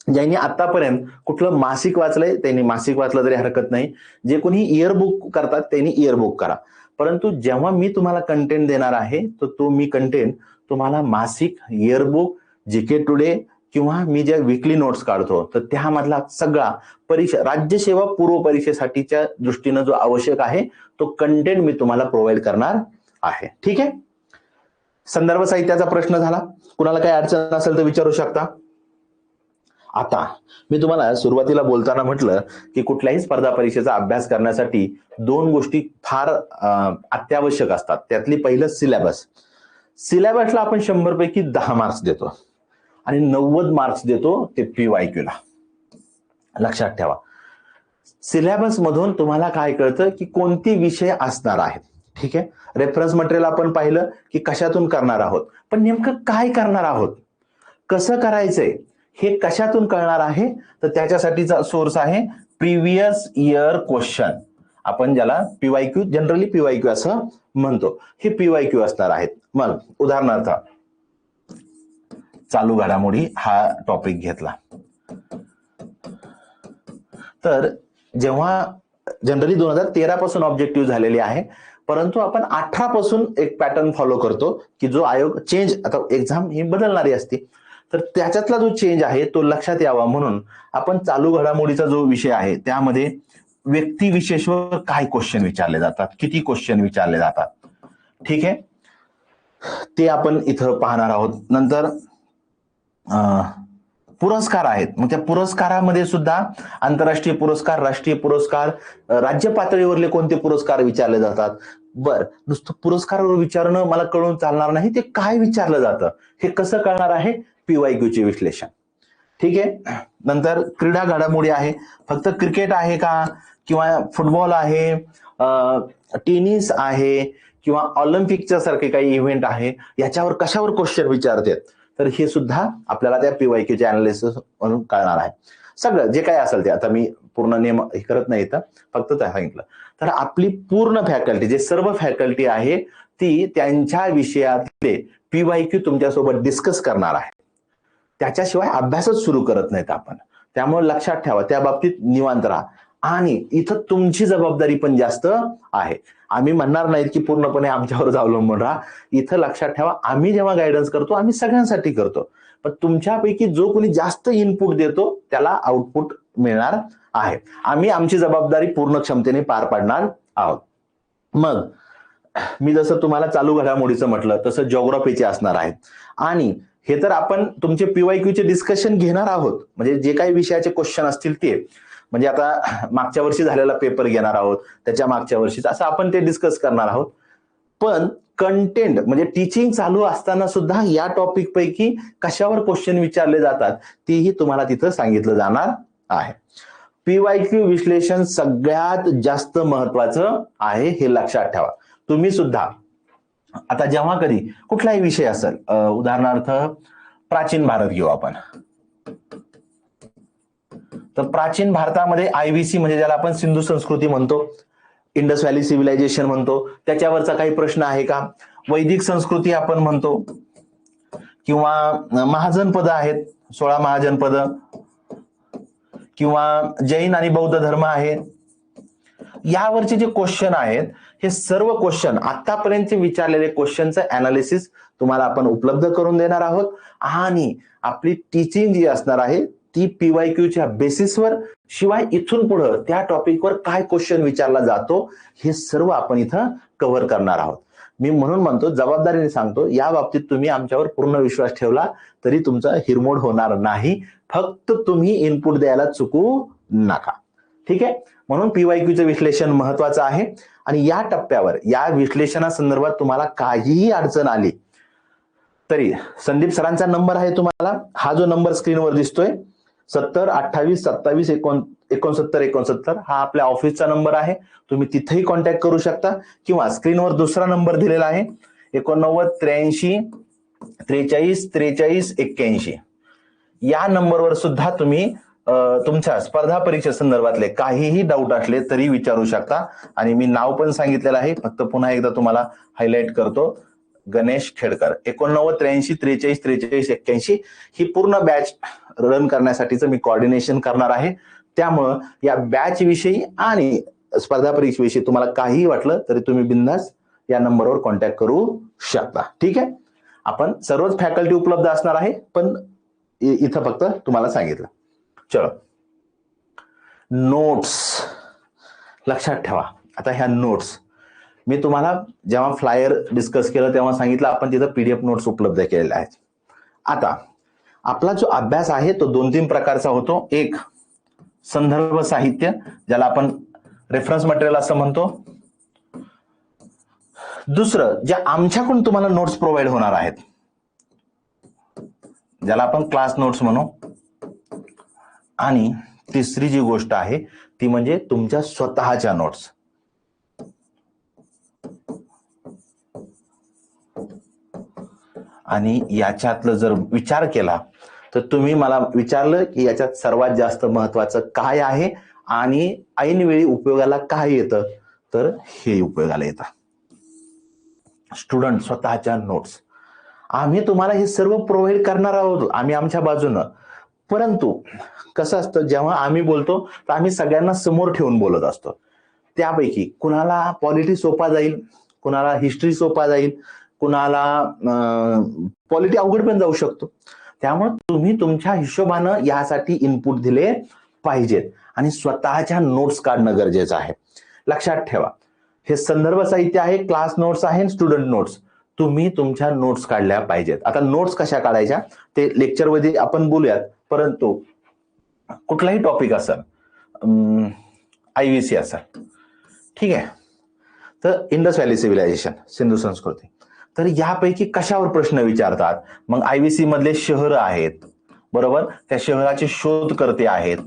ज्यांनी आतापर्यंत कुठलं मासिक वाचलंय त्यांनी मासिक वाचलं तरी हरकत नाही. जे कोणी इयरबुक करतात त्यांनी इयरबुक करा. परंतु जेव्हा मी तुम्हाला कंटेंट देणार आहे तर तो मी कंटेंट तुम्हाला मासिक, इयरबुक, जीके टुडे किंवा मी ज्या वीकली नोट्स काढतो तर त्यामधला सगळा परीक्षा, राज्यसेवा पूर्व परीक्षेसाठीच्या दृष्टीनं जो आवश्यक आहे तो कंटेंट मी तुम्हाला प्रोव्हाइड करणार आहे. ठीक आहे. संदर्भ साहित्याचा प्रश्न झाला. कुणाला काही अडचण असेल तर विचारू शकता. आता मी तुम्हाला सुरुवातीला बोलताना म्हटलं की कुठल्याही स्पर्धा परीक्षेचा अभ्यास करण्यासाठी 2 गोष्टी फार अत्यावश्यक असतात. त्यातली पहिलं सिलेबस. सिलेबसला आपण 100 पैकी 10 मार्क्स देतो आणि 90 मार्क्स देतो ते PYQ ला. लक्षात ठेवा. सिलेबस मधून तुम्हाला काय कळतं की कोणते विषय असणार आहेत. ठीक आहे. रेफरन्स मटेरियल आपण पाहिलं की कशातून करणार आहोत, पण नेमकं काय करणार आहोत, कसं करायचंय हे कशातून कळणार आहे तर त्याच्यासाठीचा सोर्स आहे प्रिव्हियस इयर क्वेश्चन. आपण ज्याला PYQ, जनरली PYQ असं म्हणतो, हे PYQ असणार आहेत. मग उदाहरणार्थ चालू घडामोडी हा टॉपिक घेतला तर जेव्हा जनरली 2013 पासून ऑब्जेक्टिव्ह झालेले आहे, परंतु आपण 18 पासून एक पॅटर्न फॉलो करतो की जो आयोग चेंज, आता एक्झाम ही बदलणारी असते तर त्याच्यातला जो चेंज आहे तो लक्षात यावा म्हणून आपण चालू घडामोडीचा जो विषय आहे त्यामध्ये व्यक्तिविशेषवर काय क्वेश्चन विचारले जातात, किती क्वेश्चन विचारले जातात, ठीक आहे, ते आपण इथं पाहणार आहोत. नंतर पुरस्कार आहेत. मग त्या पुरस्कारामध्ये सुद्धा आंतरराष्ट्रीय पुरस्कार, राष्ट्रीय पुरस्कार, राज्य पातळीवरले कोणते पुरस्कार विचारले जातात. बर, नुसतं पुरस्कारावर विचारणं मला कळून चालणार नाही, ते काय विचारलं जातं हे कसं कळणार आहे, PYQ चे विश्लेषण. ठीक आहे. नंतर क्रीडा घडामोडी आहे. फक्त क्रिकेट आहे का किंवा फुटबॉल आहे, टेनिस आहे किंवा ऑलिम्पिकच्या सारखे काही इव्हेंट आहे, याच्यावर कशावर क्वेश्चन विचारतात तर हे सुद्धा आपल्याला त्या PYQ चे अनालिसिस म्हणून कळणार आहे. सगळं जे काय असेल ते, आता मी पूर्ण नियम हे करत नाही तर फक्त ते सांगितलं. तर आपली पूर्ण फॅकल्टी, जे सर्व फॅकल्टी आहे ती त्यांच्या विषयातले PYQ तुमच्यासोबत डिस्कस करणार आहे. त्याच्याशिवाय अभ्यासच सुरू करत नाहीत आपण. त्यामुळे लक्षात ठेवा, त्या बाबतीत निवांत राहा. आणि इथं तुमची जबाबदारी पण जास्त आहे. आम्ही म्हणणार नाहीत की पूर्णपणे आमच्यावर अवलंबून राहा. इथं लक्षात ठेवा, आम्ही जेव्हा गायडन्स करतो आम्ही सगळ्यांसाठी करतो, पण तुमच्यापैकी जो कोणी जास्त इनपुट देतो त्याला आउटपुट मिळणार आहे. आम्ही आमची जबाबदारी पूर्ण क्षमतेने पार पाडणार आहोत. मग मी जसं तुम्हाला चालू घडामोडीचं म्हटलं तसं जिओग्राफीचे असणार आहेत. आणि हे तर आपण तुमचे PYQ चे डिस्कशन घेणार आहोत, म्हणजे जे काही विषयाचे क्वेश्चन असतील ते, म्हणजे आता मागच्या वर्षी झालेला पेपर घेणार आहोत, त्याच्या मागच्या वर्षीचा, असं आपण ते डिस्कस करणार आहोत. पण कंटेंट म्हणजे टीचिंग चालू असताना सुद्धा या टॉपिक पैकी कशावर क्वेश्चन विचारले जातात तेही तुम्हाला तिथं सांगितलं जाणार आहे. PYQ विश्लेषण सगळ्यात जास्त महत्वाचं आहे, हे लक्षात ठेवा. तुम्ही सुद्धा आता जेव्हा कधी कुठलाही विषय असेल, उदाहरणार्थ प्राचीन भारत घेऊ आपण, तर प्राचीन भारतामध्ये IVC म्हणजे ज्याला आपण सिंधू संस्कृती म्हणतो, इंडस व्हॅली सिव्हिलायझेशन म्हणतो, त्याच्यावरचा काही प्रश्न आहे का? वैदिक संस्कृती आपण म्हणतो किंवा महाजनपद आहेत, 16 महाजनपद, किंवा जैन आणि बौद्ध धर्म आहे. यावरचे जे क्वेश्चन आहेत हे सर्व क्वेश्चन आतापर्यंत विचारलेले क्वेश्चनचं अनालिसिस तुम्हाला आपण उपलब्ध करून देणार आहोत. आणि आपली टीचिंग जी असणार आहे ती PYQ च्या बेसिसवर, शिवाय इथून पुढे त्या टॉपिकवर काय क्वेश्चन विचारला जातो हे सर्व आपण इथं कव्हर करणार आहोत. मी म्हणून म्हणतो, जबाबदारीने सांगतो, या बाबतीत तुम्ही आमच्यावर पूर्ण विश्वास ठेवला तरी तुमचा हिरमोड होणार नाही. फक्त तुम्ही इनपुट द्यायला चुकू नका. ठीक आहे, म्हणून पीवायक्यूचं विश्लेषण महत्वाचं आहे. आणि या टप्प्यावर या विश्लेषणासंदर्भात तुम्हाला काहीही अडचण आली तरी संदीप सरांचा नंबर आहे तुम्हाला, हा जो नंबर स्क्रीनवर दिसतोय 7028276969 हा आपल्या ऑफिसचा नंबर आहे. तुम्ही तिथेही कॉन्टॅक्ट करू शकता किंवा स्क्रीनवर दुसरा नंबर दिलेला आहे 8983434381. या नंबरवर सुद्धा तुम्ही तुमच्या स्पर्धा परीक्षे संदर्भातले काहीही डाऊट असले तरी विचारू शकता. आणि मी नाव पण सांगितलेलं आहे, फक्त पुन्हा एकदा तुम्हाला हायलाइट करतो, गणेश खेडकर. 8983434381 ही पूर्ण बॅच रन करण्यासाठीचं मी कोऑर्डिनेशन करणार आहे. त्यामुळं या बॅच विषयी आणि स्पर्धा परीक्षेविषयी तुम्हाला काहीही वाटलं तरी तुम्ही बिंदास या नंबरवर कॉन्टॅक्ट करू शकता. ठीक आहे, आपण सर्वच फॅकल्टी उपलब्ध असणार आहे, पण इथं फक्त तुम्हाला सांगितलं. चलो, नोट्स लक्षात ठेवा. आता ह्या नोट्स मी तुम्हाला जेव्हा फ्लायर डिस्कस केलं तेव्हा सांगितलं आपण तिथं पीडीएफ नोट्स उपलब्ध केलेल्या आहेत. आता आपला जो अभ्यास आहे तो 2-3 प्रकारचा होतो. एक संदर्भ साहित्य, ज्याला आपण रेफरन्स मटेरियल असं म्हणतो. दुसरं, ज्या आमच्याकडून तुम्हाला नोट्स प्रोव्हाइड होणार आहेत, ज्याला आपण क्लास नोट्स म्हणू. आणि तिसरी जी गोष्ट आहे ती म्हणजे तुमच्या स्वतःच्या नोट्स. आणि याच्यातलं जर विचार केला तर तुम्ही मला विचारलं की याच्यात सर्वात जास्त महत्वाचं काय आहे आणि ऐनवेळी उपयोगाला काय येतं, तर हे उपयोगाला येतं. स्टुडंट स्वतःच्या नोट्स आम्ही तुम्हाला हे सर्व प्रोव्हाइड करणार आहोत, आम्ही आमच्या बाजूनं. परंतु कसं असतं, जेव्हा आम्ही बोलतो तर आम्ही सगळ्यांना समोर ठेवून बोलत असतो. त्यापैकी कुणाला पॉलिटी सोपा जाईल, कुणाला हिस्ट्री सोपा जाईल, कुणाला पॉलिटी अवघड पण जाऊ शकतो. त्यामुळे तुम्ही तुमच्या हिशोबानं यासाठी इनपुट दिले पाहिजेत आणि स्वतःच्या नोट्स काढणं गरजेचं आहे. लक्षात ठेवा, हे संदर्भ साहित्य आहे, क्लास नोट्स आहे, स्टुडंट नोट्स. तुम्ही तुमच्या नोट्स काढल्या पाहिजेत. आता नोट्स कशा काढायच्या ते लेक्चरमध्ये आपण बोलूयात, परंतु कुठलाही टॉपिक असेल, IVC असेल, ठीक आहे, तर इंडस व्हॅली सिव्हिलायझेशन, सिंधू संस्कृती, तर यापैकी कशावर प्रश्न विचारतात. मग IVC मधले शहर आहेत, बरोबर, त्या शहराचे शोधकर्ते आहेत,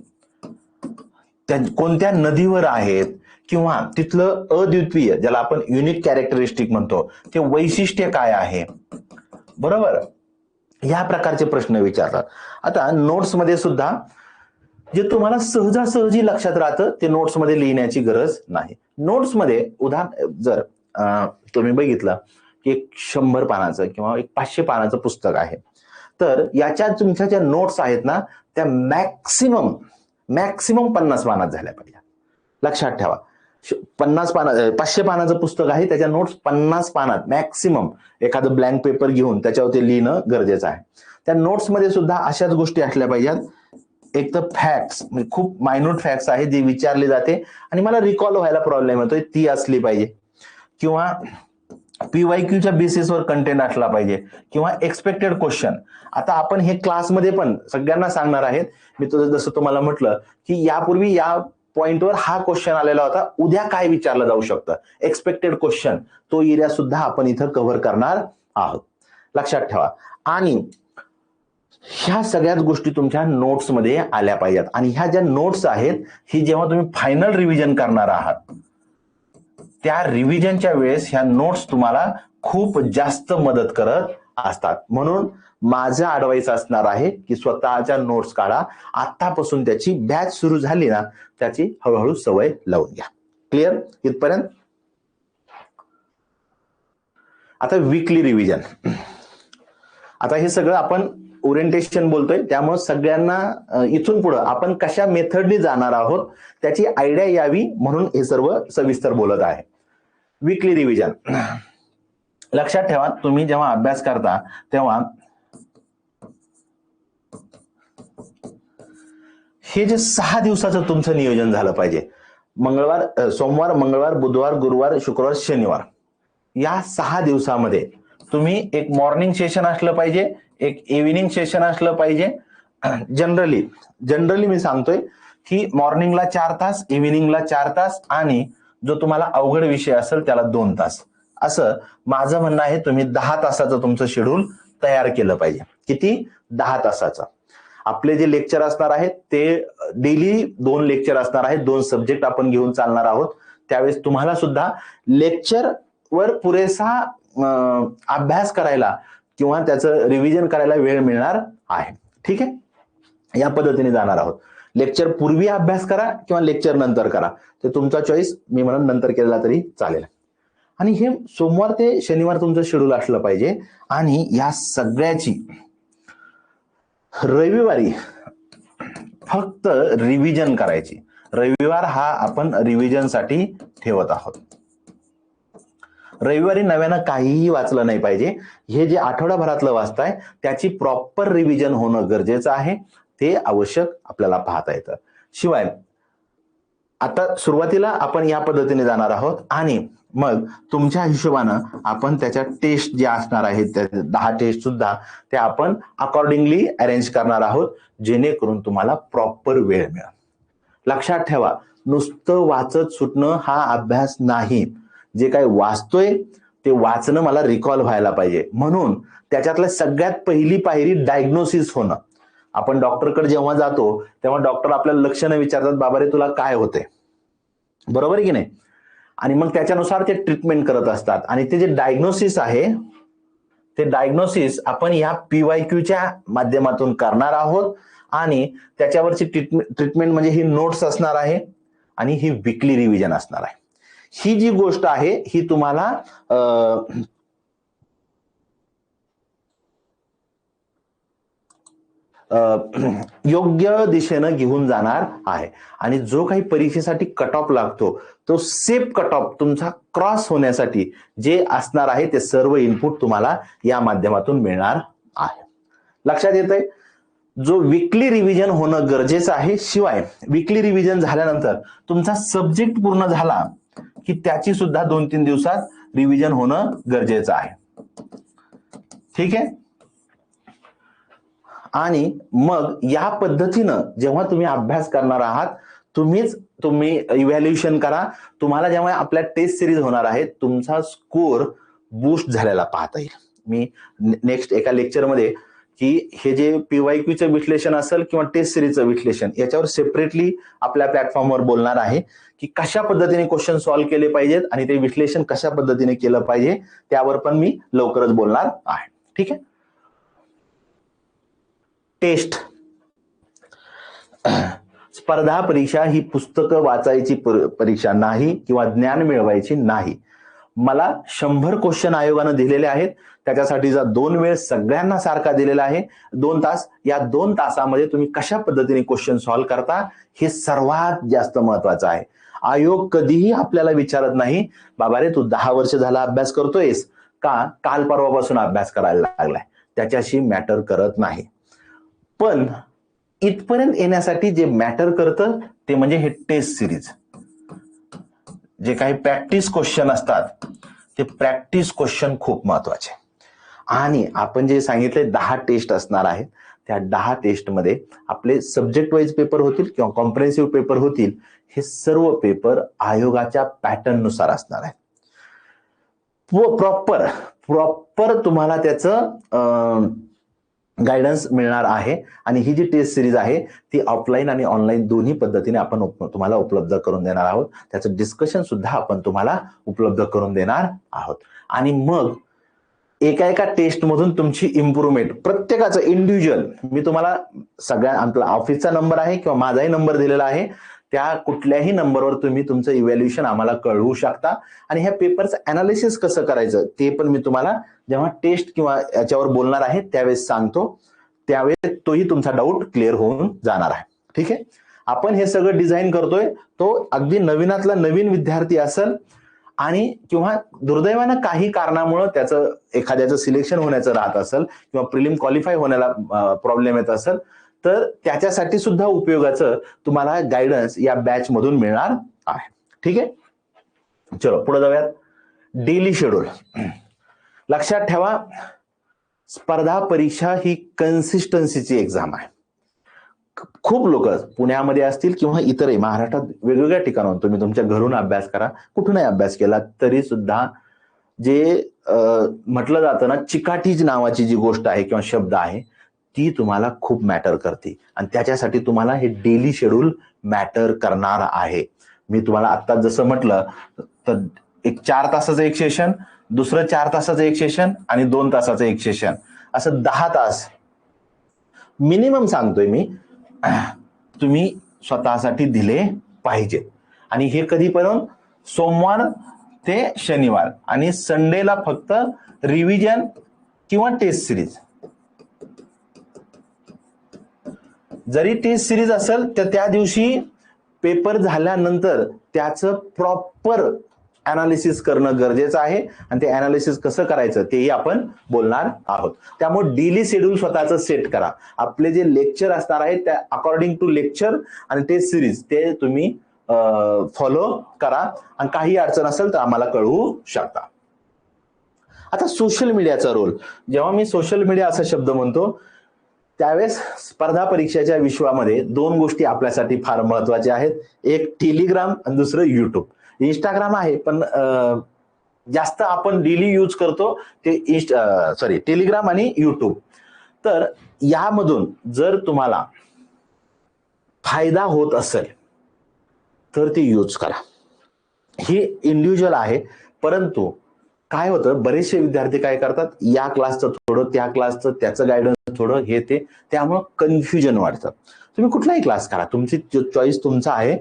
त्या कोणत्या नदीवर आहेत, किंवा तिथलं अद्वितीय ज्याला आपण युनिक कॅरेक्टरिस्टिक म्हणतो ते वैशिष्ट्य काय आहे, बरोबर, या प्रकारचे प्रश्न विचारतात. आता नोट्स मध्ये सुद्धा जे तुम्हाला सहजासहजी लक्षात राहतं ते नोट्स मध्ये लिहिण्याची गरज नाही. नोट्स मध्ये उदाहरण जर तुम्ही बघितलं की 100 पानाचं किंवा 500 पानाचं पुस्तक आहे, तर याच्यात तुमच्या ज्या नोट्स आहेत ना त्या मॅक्सिमम 50 पानात झाल्या पाहिजे. लक्षात ठेवा, 500 पानाचं पुस्तक आहे, त्याच्या नोट्स 50 पानात मॅक्सिमम. एखादं ब्लँक पेपर घेऊन त्याच्यावरती लिहिणं गरजेचं आहे. त्या नोट्स मध्ये सुद्धा अशाच गोष्टी असल्या पाहिजेत. एक तर फॅक्ट्स, म्हणजे खूप मायन्यूट फॅक्ट्स आहेत जे विचारले जाते आणि मला रिकॉल व्हायला प्रॉब्लेम येतोय, ती असली पाहिजे. किंवा पीवायक्यूच्या बेसिसवर कंटेंट असला पाहिजे, किंवा एक्सपेक्टेड क्वेश्चन. आता आपण हे क्लासमध्ये पण सगळ्यांना सांगणार आहेत. मी जसं तुम्हाला म्हटलं की यापूर्वी या पॉइंटवर हा क्वेश्चन आलेला होता, उद्या काय विचारलं जाऊ शकतं, एक्सपेक्टेड क्वेश्चन, तो एरिया सुद्धा आपण इथं कव्हर करणार आहोत. लक्षात ठेवा. आणि ह्या सगळ्याच गोष्टी तुमच्या नोट्समध्ये आल्या पाहिजेत. आणि ह्या ज्या नोट्स आहेत ही जेव्हा तुम्ही फायनल रिव्हिजन करणार आहात त्या रिव्हिजनच्या वेळेस ह्या नोट्स तुम्हाला खूप जास्त मदत करत असतात. म्हणून माझं ऍडवाइस असणार आहे की स्वतःच्या नोट्स काढा. आतापासून त्याची बॅच सुरू झाली ना त्याची हळूहळू सवय लावून घ्या. क्लिअर इथपर्यंत? आता वीकली रिव्हिजन. आता हे सगळं आपण ओरिएंटेशन बोलतोय, त्यामुळे सगळ्यांना इथून पुढे आपण कशा मेथडने जाणार आहोत त्याची आयडिया यावी म्हणून हे सर्व सविस्तर बोलत आहे. Weekly revision. लक्षात ठेवा, तुम्ही जेव्हा अभ्यास करता तेव्हा हे जे 6 दिवसाचं तुमचं नियोजन झालं पाहिजे. सोमवार, मंगळवार, बुधवार, गुरुवार, शुक्रवार, शनिवार, या 6 दिवसामध्ये तुम्ही एक मॉर्निंग सेशन असलं पाहिजे, एक इव्हिनिंग सेशन असलं पाहिजे. जनरली मी सांगतोय की मॉर्निंगला 4 तास, इव्हिनिंगला 4 तास आणि जो तुम्हाला अवघड विषय असेल त्याला 2 तास, असं माझं म्हणणं आहे. तुम्ही 10 तासाचं तुमचं शेड्यूल तयार केलं पाहिजे. किती? 10 तासाचं. आपले जे लेक्चर असणार आहेत ते डेली 2 लेक्चर असणार आहेत. 2 सब्जेक्ट आपण घेऊन चालणार आहोत. त्यावेळेस तुम्हाला सुद्धा लेक्चर वर पुरेसा अभ्यास करायला किंवा त्याचं रिव्हिजन करायला वेळ मिळणार आहे. ठीक आहे, या पद्धतीने जाणार आहोत. लेक्चर पूर्वी अभ्यास करा किंवा लेक्चर नंतर करा, ते तुमचा चॉईस. मी म्हणून नंतर केला तरी चालेल. आणि हे सोमवार ते शनिवार तुमचं शेड्यूल असलं पाहिजे. आणि या सगळ्याची रविवारी फक्त रिव्हिजन करायची. रविवार हा आपण रिव्हिजनसाठी ठेवत आहोत. रविवारी नव्यानं काहीही वाचलं नाही पाहिजे. हे जे आठवडाभरातलं वाचताय त्याची प्रॉपर रिव्हिजन होणं गरजेचं आहे. ते आवश्यक आपल्याला पाहता येतं. शिवाय आता सुरुवातीला आपण या पद्धतीने जाणार आहोत आणि मग तुमच्या हिशोबानं आपण त्याच्या टेस्ट ज्या असणार आहेत, त्या 10 टेस्ट सुद्धा त्या आपण अकॉर्डिंगली अरेंज करणार आहोत, जेणेकरून तुम्हाला प्रॉपर वेळ मिळेल. लक्षात ठेवा, नुसतं वाचत सुटणं हा अभ्यास नाही. जे काही वाचतोय ते वाचणं मला रिकॉल व्हायला पाहिजे. म्हणून त्याच्यातल्या सगळ्यात पहिली पायरी डायग्नोसिस होणं. आपण डॉक्टरकडे जेव्हा जातो तेव्हा डॉक्टर आपल्याला लक्षणं विचारतात, बाबा रे तुला काय होते, बरोबर आहे की नाही? आणि मग त्याच्यानुसार ते ट्रीटमेंट करत असतात. आणि ते जे डायग्नोसिस आहे ते डायग्नोसिस आपण या PYQच्या माध्यमातून करणार आहोत. आणि त्याच्यावरची ट्रीटमेंट म्हणजे ही नोट्स असणार आहे आणि ही वीकली रिव्हिजन असणार आहे. ही जी गोष्ट आहे ही तुम्हाला योग्य दिशेनं घेऊन जाणार आहे. आणि जो काही परीक्षेसाठी कट ऑफ लागतो तो सेफ कट ऑफ तुमचा क्रॉस होण्यासाठी जे असणार आहे ते सर्व इनपुट तुम्हाला या माध्यमातून मिळणार आहे. लक्षात येतंय? जो वीकली रिव्हिजन होणं गरजेचं आहे. शिवाय वीकली रिव्हिजन झाल्यानंतर तुमचा सब्जेक्ट पूर्ण झाला की त्याची सुद्धा 2-3 दिवसात रिव्हिजन होणं गरजेचं आहे. ठीक आहे. आणि मग या पद्धतीनं जेव्हा तुम्ही अभ्यास करणार आहात, तुम्ही इव्हॅल्युएशन करा. तुम्हाला जेव्हा आपल्या टेस्ट सिरीज होणार आहे तुमचा स्कोर बूस्ट झालेला पाहता येईल. मी नेक्स्ट एका लेक्चरमध्ये की हे जे PYQचं विश्लेषण असेल किंवा टेस्ट सिरीजचं विश्लेषण याच्यावर सेपरेटली आपल्या प्लॅटफॉर्मवर बोलणार आहे की कशा पद्धतीने क्वेश्चन सॉल्व्ह केले पाहिजेत आणि ते विश्लेषण कशा पद्धतीने केलं पाहिजे त्यावर पण मी लवकरच बोलणार आहे. ठीक आहे. टेस्ट स्पर्धा परीक्षा ही पुस्तकं वाचायची परीक्षा नाही किंवा ज्ञान मिळवायची नाही. मला 100 क्वेश्चन आयोगानं दिलेले आहेत. त्याच्यासाठीचा 2 वेळ सगळ्यांना सारखा दिलेला आहे, 2 तास. या 2 तासामध्ये तुम्ही कशा पद्धतीने क्वेश्चन सॉल्व्ह करता हे सर्वात जास्त महत्वाचं आहे. आयोग कधीही आपल्याला विचारत नाही, बाबा रे तू 10 वर्ष झाला अभ्यास करतोयस का, काल परवापासून अभ्यास करायला लागलाय, त्याच्याशी मॅटर करत नाही. पण इथपर्यंत येण्यासाठी जे मॅटर करतं ते म्हणजे हे टेस्ट सिरीज. जे काही प्रॅक्टिस क्वेश्चन असतात ते प्रॅक्टिस क्वेश्चन खूप महत्वाचे. आणि आपण जे सांगितले 10 टेस्ट असणार आहेत, त्या 10 टेस्टमध्ये आपले सब्जेक्ट वाईज पेपर होतील किंवा कॉम्प्रेहेन्सिव्ह पेपर होतील. हे सर्व पेपर आयोगाच्या पॅटर्न नुसार असणार आहे. प्रॉपर तुम्हाला त्याचं गायडन्स मिळणार आहे. आणि ही जी टेस्ट सिरीज आहे ती ऑफलाईन आणि ऑनलाईन दोन्ही पद्धतीने आपण तुम्हाला उपलब्ध करून देणार आहोत. त्याचं डिस्कशन सुद्धा आपण तुम्हाला उपलब्ध करून देणार आहोत. आणि मग एका टेस्ट मधून तुमची इम्प्रूव्हमेंट प्रत्येकाचं इंडिव्हिज्युअल, मी तुम्हाला सगळ्या आपला ऑफिसचा नंबर आहे किंवा माझाही नंबर दिलेला आहे, त्या कुठल्याही नंबरवर तुम्ही तुमचं इव्हॅल्युएशन आम्हाला कळवू शकता. आणि ह्या पेपरचं अनालिसिस कसं करायचं ते पण मी तुम्हाला जेव्हा टेस्ट किंवा याच्यावर बोलणार आहे त्यावेळेस सांगतो. त्यावेळेस तोही तुमचा डाऊट क्लिअर होऊन जाणार आहे. ठीक आहे. आपण हे सगळं डिझाईन करतोय तो अगदी नवीनातला नवीन विद्यार्थी असेल आणि किंवा दुर्दैवानं काही कारणामुळे त्याचं एखाद्याचं सिलेक्शन होण्याचं राहत असेल किंवा प्रिलिम क्वालिफाय होण्याला प्रॉब्लेम येत असेल तर त्याच्यासाठी सुद्धा उपयोगाचं तुम्हाला गायडन्स या बॅच मधून मिळणार आहे. ठीक आहे. चलो पुढे जाऊयात. Daily schedule. लक्षात ठेवा, स्पर्धा परीक्षा ही कन्सिस्टन्सीची एक्झाम आहे. खूप लोक पुण्यामध्ये असतील किंवा इतरही महाराष्ट्रात वेगवेगळ्या ठिकाणाहून तुम्ही तुमच्या घरून अभ्यास करा, कुठूनही अभ्यास केला तरी सुद्धा जे म्हटलं जातं ना, चिकाटीज नावाची जी गोष्ट आहे किंवा शब्द आहे ती तुम्हाला खूप मॅटर करते आणि त्याच्यासाठी तुम्हाला हे डेली शेड्यूल मॅटर करणार आहे. मी तुम्हाला आता जसं म्हटलं तर एक 4 तासाचं एक सेशन, दुसरं 4 तासाचं एक सेशन आणि 2 तासाचं एक सेशन, असं 10 तास मिनिमम सांगतोय मी तुम्ही स्वतःसाठी दिले पाहिजेत. आणि हे कधीपर्यंत? सोमवार ते शनिवार आणि संडेला फक्त रिव्हिजन किंवा टेस्ट सिरीज. जरी टेस्ट सिरीज असेल तर त्या दिवशी पेपर झाल्यानंतर त्याचं प्रॉपर अनालिसिस करणं गरजेचं आहे आणि ते अनालिसिस कसं करायचं तेही आपण बोलणार आहोत. त्यामुळे डेली शेड्यूल स्वतःचं सेट करा. आपले जे लेक्चर असणार आहेत त्या अकॉर्डिंग टू लेक्चर आणि टेस्ट सिरीज ते तुम्ही फॉलो करा आणि काही अडचण असेल तर आम्हाला कळवू शकता. आता सोशल मीडियाचा रोल. जेव्हा मी सोशल मीडिया असा शब्द म्हणतो त्यावेळेस स्पर्धा परीक्षेच्या विश्वामध्ये 2 गोष्टी आपल्यासाठी फार महत्वाच्या आहेत. एक टेलिग्राम आणि दुसरं युट्यूब. इंस्टाग्राम आहे पण जास्त आपण डेली यूज करतो ते टेलिग्राम आणि युट्यूब. तर यामधून जर तुम्हाला फायदा होत असेल तर ते यूज करा. हे इंडिव्हिज्युअल आहे, परंतु काय होतं बरेचसे विद्यार्थी काय करतात, या क्लासचं थोडं, त्या क्लासचं त्याचं गायडन्स थोडं, हे ते, त्यामुळं कन्फ्युजन वाढतं. तुम्ही कुठलाही क्लास करा, तुमची चॉईस तुमचा आहे,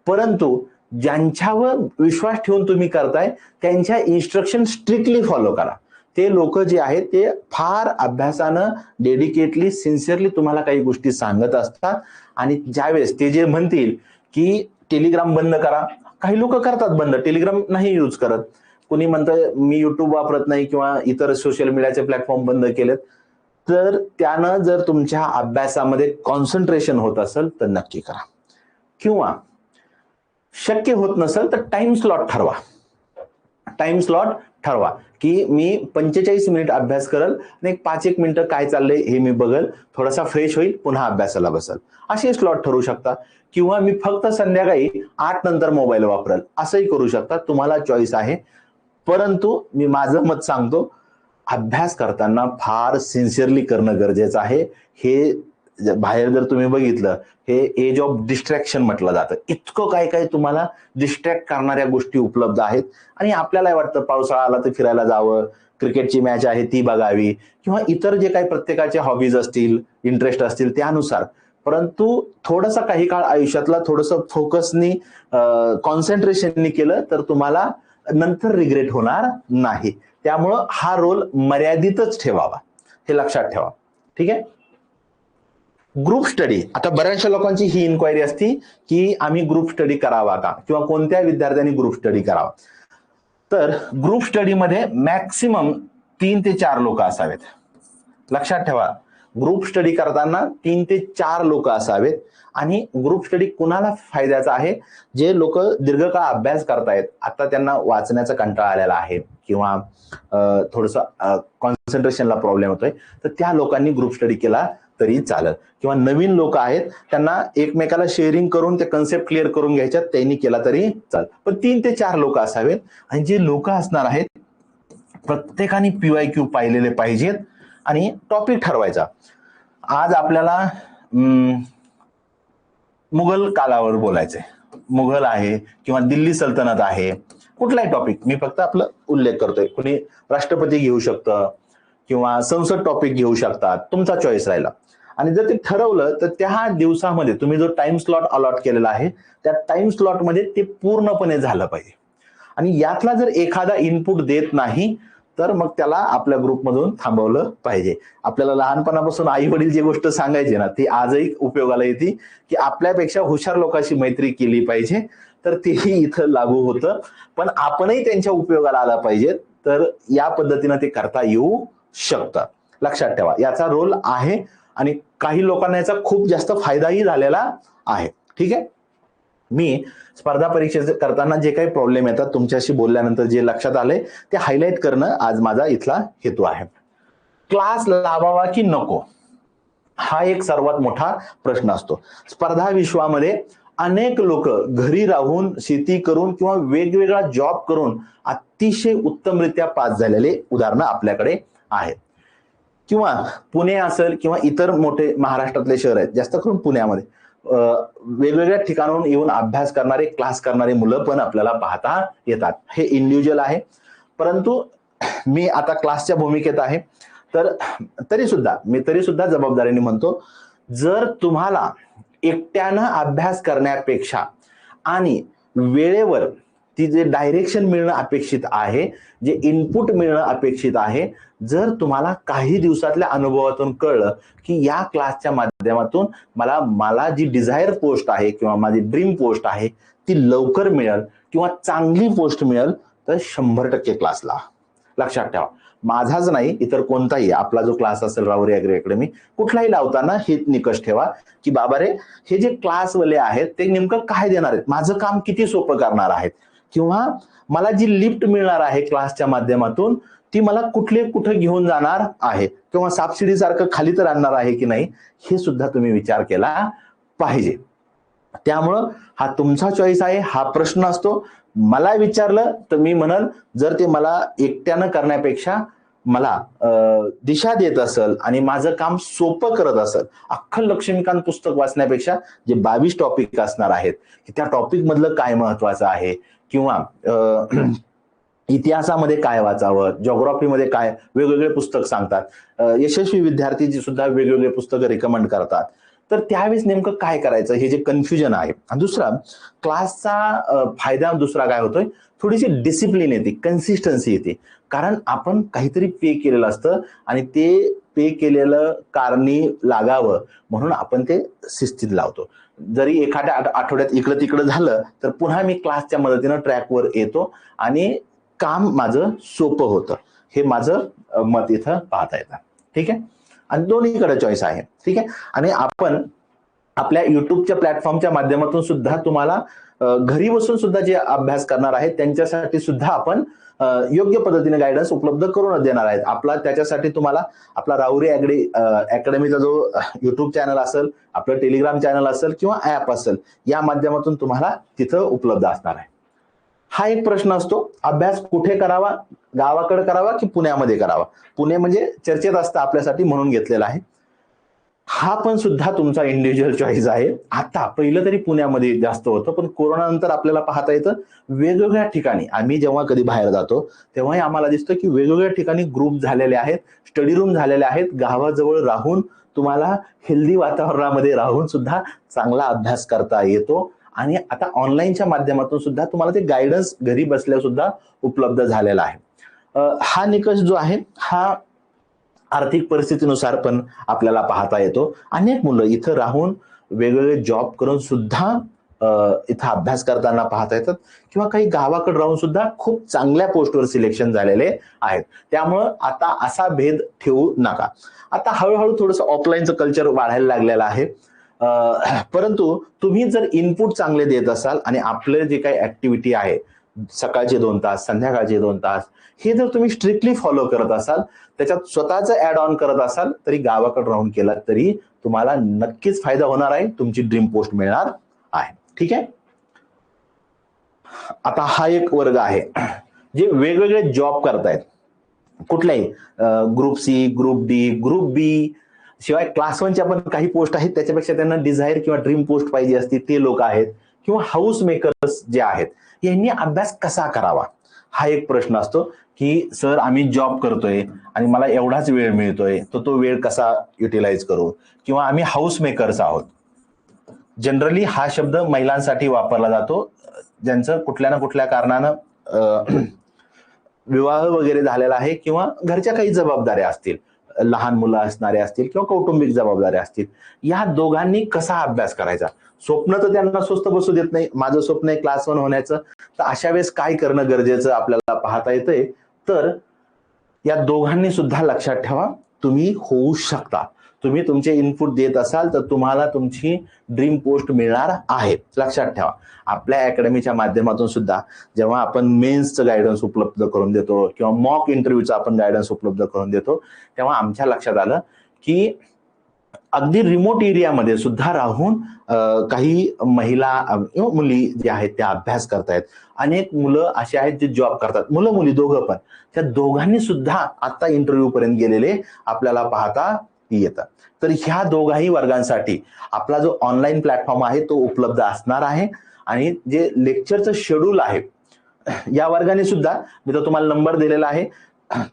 परंतु ज्यांच्यावर विश्वास ठेवून तुम्ही करताय त्यांच्या इन्स्ट्रक्शन स्ट्रिक्टली फॉलो करा. ते लोक जे आहेत ते फार अभ्यासानं डेडिकेटली सिन्सिअरली तुम्हाला काही गोष्टी सांगत असतात आणि ज्यावेळेस ते जे म्हणतील की टेलिग्राम बंद करा, काही लोक करतात बंद, टेलिग्राम नाही यूज करत. कोणी म्हणतं मी युट्यूब वापरत नाही किंवा इतर सोशल मीडियाचे प्लॅटफॉर्म बंद केलेत. तर त्यानं जर तुमच्या अभ्यासामध्ये कॉन्सन्ट्रेशन होत असेल तर नक्की करा. किंवा शक्य होत नसेल तर टाइम स्लॉट ठरवा. टाइम स्लॉट ठरवा की मी 45 मिनिट अभ्यास करल आणि एक 5-1 मिनिटं काय चाललंय हे मी बघल, थोडासा फ्रेश होईल, पुन्हा अभ्यासाला बसल, असे स्लॉट ठरवू शकता. किंवा मी फक्त संध्याकाळी 8 नंतर मोबाईल वापरल, असंही करू शकता. तुम्हाला चॉईस आहे. परंतु मी माझं मत सांगतो, अभ्यास करताना फार सिन्सिअरली करणं गरजेचं आहे. हे बाहेर जर तुम्ही बघितलं, हे एज ऑफ डिस्ट्रॅक्शन म्हटलं जातं. इतकं काय काय तुम्हाला डिस्ट्रॅक्ट करणाऱ्या गोष्टी उपलब्ध आहेत आणि आपल्याला वाटतं पावसाळा आला तर फिरायला जावं, क्रिकेटची मॅच आहे ती बघावी किंवा इतर जे काही प्रत्येकाचे हॉबीज असतील, इंटरेस्ट असतील त्यानुसार. परंतु थोडंसं काही काळ आयुष्यातला थोडंसं फोकसनी, कॉन्सन्ट्रेशननी केलं तर तुम्हाला नंतर रिग्रेट होणार नाही. त्यामुळं हा रोल मर्यादितच ठेवावा, हे लक्षात ठेवा. ठीक आहे. Group study. आता बऱ्याचशा लोकांची ही इन्क्वायरी असती की आम्ही ग्रुप स्टडी करावा का किंवा कोणत्या विद्यार्थ्यांनी ग्रुप स्टडी करावा. तर ग्रुप स्टडीमध्ये मॅक्सिमम 3 ते 4 लोक असावेत. लक्षात ठेवा, ग्रुप स्टडी करताना 3 ते 4 लोक असावेत. आणि ग्रुप स्टडी कुणाला फायद्याचा आहे? जे लोक दीर्घकाळ अभ्यास करतायत, आता त्यांना वाचण्याचा कंटाळा आलेला आहे किंवा थोडंसं कॉन्सन्ट्रेशनला प्रॉब्लेम होतोय, तर त्या लोकांनी ग्रुप स्टडी केला तरी चालेल. किंवा नवीन लोक आहेत त्यांना एकमेकाला शेअरिंग करून ते कन्सेप्ट क्लिअर करून घ्यायच्यात, त्यांनी केला तरी चालेल. पण 3 ते 4 लोक असावेत. आणि जे लोक असणार आहेत प्रत्येकाने PYQ पाहिलेले पाहिजेत आणि टॉपिक ठरवायचा. आज आपल्याला मुघल कालावर बोलायचंय, मुघल आहे किंवा दिल्ली सल्तनत आहे, कुठलाही टॉपिक मी फक्त आपलं उल्लेख करतोय. कुणी राष्ट्रपती घेऊ शकतं किंवा संसद टॉपिक घेऊ शकतात, तुमचा चॉईस राहिला. आणि जर ते ठरवलं तर त्या दिवसामध्ये तुम्ही जो टाइम स्लॉट अलॉट केलेला आहे त्या टाइम स्लॉटमध्ये ते पूर्णपणे झालं पाहिजे. आणि यातला जर एखादा इनपुट देत नाही तर मग त्याला आपल्या ग्रुपमधून थांबवलं पाहिजे. आपल्याला लहानपणापासून आई वडील जी गोष्ट सांगायची ना ती आजही उपयोगाला येते की आपल्यापेक्षा हुशार लोकांशी मैत्री केली पाहिजे. तर तेही इथं लागू होतं. पण आपणही त्यांच्या उपयोगाला आला पाहिजे. तर या पद्धतीनं ते करता येऊ शकतं. लक्षात ठेवा, याचा रोल आहे आणि काही लोकांना याचा खूप जास्त फायदाही झालेला आहे. ठीक आहे. मी स्पर्धा परीक्षे करताना जे काही प्रॉब्लेम येतात तुमच्याशी बोलल्यानंतर जे लक्षात आले ते हायलाइट करणं आज माझा इथला हेतू आहे. क्लास लावावा की नको? हा एक सर्वात मोठा प्रश्न असतो. स्पर्धा विश्वामध्ये अनेक लोक घरी राहून शेती करून किंवा वेगवेगळा जॉब करून अतिशय उत्तमरित्या पास झालेले उदाहरणं आपल्याकडे आहेत. किंवा पुणे असेल किंवा इतर मोठे महाराष्ट्रातले शहर आहेत, जास्त करून पुण्यामध्ये वेगवेगळ्या ठिकाणाहून येऊन अभ्यास करणारे, क्लास करणारे मुलं पण आपल्याला पाहता येतात. हे इंडिव्हिज्युअल आहे. परंतु मी आता क्लासच्या भूमिकेत आहे, तर तरी सुद्धा जबाबदारीने म्हणतो, जर तुम्हाला एकट्यानं अभ्यास करण्यापेक्षा आणि वेळेवर ती जे डायरेक्शन मिळणं अपेक्षित आहे, जे इनपुट मिळणं अपेक्षित आहे, जर तुम्हाला काही दिवसातल्या अनुभवातून कळलं की या क्लासच्या माध्यमातून मला जी डिझायर पोस्ट आहे किंवा माझी ड्रीम पोस्ट आहे ती लवकर मिळेल किंवा चांगली पोस्ट मिळेल, तर 100% क्लास लावा. लक्षात ठेवा, माझाच नाही, इतर कोणताही आपला जो क्लास असेल राहुरी ॲग्री अकॅडमी, कुठलाही लावताना हे निकष ठेवा की बाबा रे, हे जे क्लासवाले आहेत ते नेमकं काय देणार आहेत, माझं काम किती सोपं करणार आहेत, किंवा मला जी लिफ्ट मिळणार आहे क्लासच्या माध्यमातून ती मला कुठं घेऊन जाणार आहे, किंवा सबसिडी सारखं खाली तर आणणार आहे की नाही, हे सुद्धा तुम्ही विचार केला पाहिजे. त्यामुळं हा तुमचा चॉईस आहे. हा प्रश्न असतो. मला विचारलं तर मी म्हणल, जर ते मला एकट्यानं करण्यापेक्षा मला दिशा देत असेल आणि माझं काम सोपं करत असेल, अख्खं लक्ष्मीकांत पुस्तक वाचण्यापेक्षा जे 22 टॉपिक असणार आहेत, त्या टॉपिक मधलं काय महत्वाचं आहे, किंवा इतिहासामध्ये काय वाचावं, ज्योग्राफीमध्ये काय वेगवेगळे पुस्तक सांगतात, यशस्वी विद्यार्थी सुद्धा वेगवेगळे पुस्तकं रिकमेंड करतात, तर त्यावेळेस नेमकं काय करायचं, हे जे कन्फ्युजन आहे. आणि दुसरा क्लासचा फायदा दुसरा काय होतोय, थोडीशी डिसिप्लिन येते, कन्सिस्टन्सी येते. कारण आपण काहीतरी पे केलेलं असतं आणि ते पे केलेलं कारणी लागावं म्हणून आपण ते शिस्तीत लावतो. जरी एखाद्या आठवड्यात इकडं तिकडं झालं तर पुन्हा मी क्लासच्या मदतीनं ट्रॅकवर येतो आणि काम माझं सोपं होतं. हे माझं मत इथं पाहता येतं. ठीक आहे. आणि दोन्हीकडे चॉईस आहे. ठीक आहे. आणि आपण आपल्या युट्यूबच्या प्लॅटफॉर्मच्या माध्यमातून सुद्धा तुम्हाला घरी बसून सुद्धा जे अभ्यास करणार आहेत त्यांच्यासाठी सुद्धा आपण योग्य पद्धतीने गायडन्स उपलब्ध करून देणार आहेत. त्याच्यासाठी तुम्हाला आपला राहुरी ॲग्री अकॅडमीचा जो युट्यूब चॅनल असेल, आपलं टेलिग्राम चॅनल असेल किंवा ऍप असेल, या माध्यमातून तुम्हाला तिथं उपलब्ध असणार आहे. हा एक प्रश्न असतो, अभ्यास कुठे करावा, गावाकडे करावा की पुण्यामध्ये करावा. पुणे म्हणजे चर्चेत असतं आपल्यासाठी म्हणून घेतलेला आहे. हा पण सुद्धा तुमचा इंडिव्हिज्युअल चॉईस आहे. आता पहिलं तरी पुण्यामध्ये जास्त होतं, पण कोरोना नंतर आपल्याला पाहता येतं वेगवेगळ्या ठिकाणी, आम्ही जेव्हा कधी बाहेर जातो तेव्हाही आम्हाला दिसतं की वेगवेगळ्या ठिकाणी ग्रुप झालेले आहेत, स्टडी रूम झालेले आहेत. गावाजवळ राहून तुम्हाला हेल्दी वातावरणामध्ये राहून सुद्धा चांगला अभ्यास करता येतो. आणि आता ऑनलाईनच्या माध्यमातून सुद्धा तुम्हाला ते गायडन्स घरी बसल्या सुद्धा उपलब्ध झालेला आहे. हा निकष जो आहे हा आर्थिक परिस्थितीनुसार पण आपल्याला पाहता येतो. अनेक मुलं इथं राहून वेगवेगळे जॉब करून सुद्धा इथं अभ्यास करताना पाहता येतात, किंवा काही गावाकडे राहून सुद्धा खूप चांगल्या पोस्टवर सिलेक्शन झालेले आहेत. त्यामुळं आता असा भेद ठेवू नका. आता हळूहळू थोडंसं ऑफलाईनचं कल्चर वाढायला लागलेलं आहे. परंतु तुम्ही जर इनपुट चांगले देत असाल आणि आपले जे काही ऍक्टिव्हिटी आहे, सकाळचे 2 तास, संध्याकाळचे 2 तास, हे जर तुम्ही स्ट्रिक्टली फॉलो करत असाल, त्याच्यात स्वतःच ऍड ऑन करत असाल, तरी गावाकडे राहून केला तरी तुम्हाला नक्कीच फायदा होणार आहे, तुमची ड्रीम पोस्ट मिळणार आहे. ठीक आहे. आता हा एक वर्ग आहे जे वेगवेगळे जॉब करतायत, कुठल्याही group C, group D, group B, शिवाय क्लास 1च्या पण काही पोस्ट आहेत त्याच्यापेक्षा त्यांना डिझायर किंवा ड्रीम पोस्ट पाहिजे असते ते लोक आहेत, किंवा हाऊस मेकर्स जे आहेत, यांनी अभ्यास कसा करावा हा एक प्रश्न असतो की सर आम्ही जॉब करतोय आणि मला एवढाच वेळ मिळतोय, तर तो वेळ कसा युटिलाइज करू, किंवा आम्ही हाऊस मेकर्स आहोत. जनरली हा शब्द महिलांसाठी वापरला जातो ज्यांचं कुठल्या ना कुठल्या कारणानं विवाह वगैरे झालेला आहे किंवा घरच्या काही जबाबदाऱ्या असतील, लहान मुलं असणारे असतील किंवा कौटुंबिक जबाबदाऱ्या असतील. या दोघांनी कसा अभ्यास करायचा, स्वप्न तर त्यांना स्वस्त बसू देत नाही. माझं स्वप्न आहे क्लास 1 होण्याचं, तर अशा वेळेस काय करणं गरजेचं आपल्याला पाहता येतंय. तर या दोघांनी सुद्धा लक्षात ठेवा, तुम्ही होऊ शकता. तुम्ही तुमचे इनपुट देत असाल तर तुम्हाला तुमची ड्रीम पोस्ट मिळणार आहे. लक्षात ठेवा, आपल्या अकॅडमीच्या माध्यमातून सुद्धा जेव्हा आपण मेन्सचं गायडन्स उपलब्ध करून देतो किंवा मॉक इंटरव्ह्यूचं आपण गायडन्स उपलब्ध करून देतो, तेव्हा आमच्या लक्षात आलं की अगदी रिमोट एरियामध्ये सुद्धा राहून काही महिला मुली जे आहेत त्या अभ्यास करतायत. अनेक मुलं असे आहेत जे जॉब करतात, मुलं मुली दोघं पण. त्या दोघांनी सुद्धा आता इंटरव्ह्यू पर्यंत गेलेले आपल्याला पाहता येतं. तर ह्या दोघाही वर्गांसाठी आपला जो ऑनलाईन प्लॅटफॉर्म आहे तो उपलब्ध असणार आहे. आणि जे लेक्चरचं शेड्यूल आहे या वर्गाने सुद्धा मी तर तुम्हाला नंबर दिलेला आहे.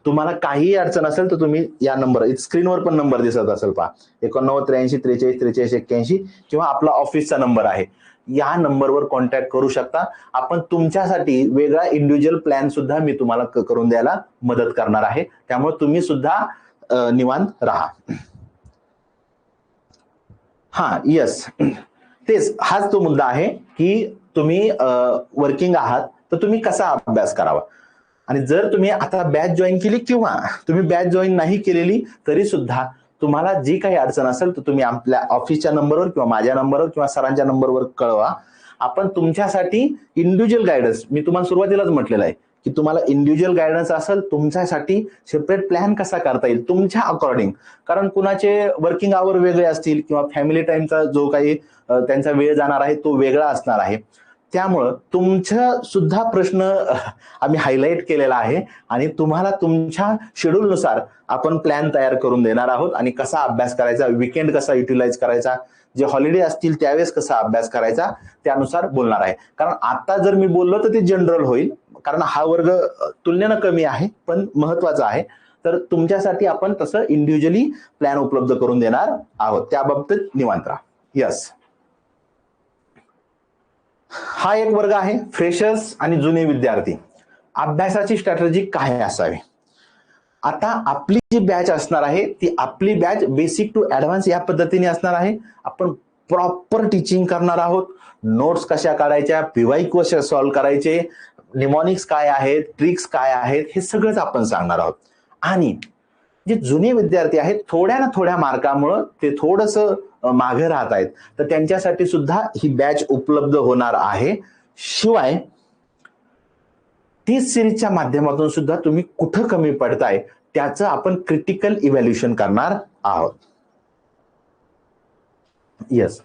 तुम्हाला काही अडचण असेल तर तुम्ही या नंबर, स्क्रीनवर पण नंबर दिसत असेल पहा, 89 83 43 43 81 किंवा आपला ऑफिसचा नंबर आहे, या नंबरवर कॉन्टॅक्ट करू शकता. आपण तुमच्यासाठी वेगळा इंडिव्हिज्युअल प्लॅन सुद्धा मी तुम्हाला करून द्यायला मदत करणार आहे. त्यामुळे तुम्ही सुद्धा निवांत राहा. हा येस, तेच हाच तो मुद्दा आहे की तुम्ही वर्किंग आहात तर तुम्ही कसा अभ्यास करावा. आणि जर तुम्ही आता बॅच जॉईन केली किंवा तुम्ही बॅच जॉईन नाही केलेली तरी सुद्धा तुम्हाला जी काही अडचण असेल तर तुम्ही आपल्या ऑफिसच्या नंबरवर किंवा माझ्या नंबरवर किंवा सरांच्या नंबरवर कळवा. आपण तुमच्यासाठी इंडिव्हिज्युअल गायडन्स, मी तुम्हाला सुरुवातीलाच म्हटलेलं आहे की तुम्हाला इंडिव्हिज्युअल गायडन्स असेल, तुमच्यासाठी सेपरेट प्लॅन कसा करता येईल तुमच्या अकॉर्डिंग. कारण कुणाचे वर्किंग आवर वेगळे असतील किंवा फॅमिली टाइमचा जो काही त्यांचा वेळ जाणार आहे तो वेगळा असणार आहे. त्यामुळं तुमचा सुद्धा प्रश्न आम्ही हायलाईट केलेला आहे आणि तुम्हाला तुमच्या शेड्यूलनुसार आपण प्लॅन तयार करून देणार आहोत. आणि कसा अभ्यास करायचा, विकेंड कसा युटिलाइज करायचा, जे हॉलिडे असतील त्यावेळेस कसा अभ्यास करायचा त्यानुसार बोलणार आहे. कारण आता जर मी बोललो तर ते जनरल होईल, कारण हा वर्ग तुलनेनं कमी आहे पण महत्वाचा आहे. तर तुमच्यासाठी आपण तसं इंडिव्हिज्युअली प्लॅन उपलब्ध करून देणार आहोत, त्याबाबतीत निवांत राहा. यस, हा एक वर्ग आहे फ्रेशर्स आणि जुने विद्यार्थी. अभ्यासाची स्ट्रॅटेजी काय असावी. आता आपली जी बॅच असणार आहे ती आपली बॅच बेसिक टू ऍडव्हान्स या पद्धतीने असणार आहे. आपण प्रॉपर टीचिंग करणार आहोत. नोट्स कशा काढायच्या, पीवाय कसे सॉल्व्ह करायचे, निमॉनिक्स काय आहेत, ट्रिक्स काय आहेत, हे सगळंच आपण सांगणार आहोत. आणि जे जुने विद्यार्थी आहेत थोड्या ना थोड्या मार्कामुळे ते थोडस मागे राहत आहेत तर त्यांच्यासाठी सुद्धा ही बॅच उपलब्ध होणार आहे. शिवाय 30 सिरीजच्या माध्यमातून सुद्धा तुम्ही कुठं कमी पडताय त्याचं आपण क्रिटिकल इव्हॅल्युएशन करणार आहोत. येस,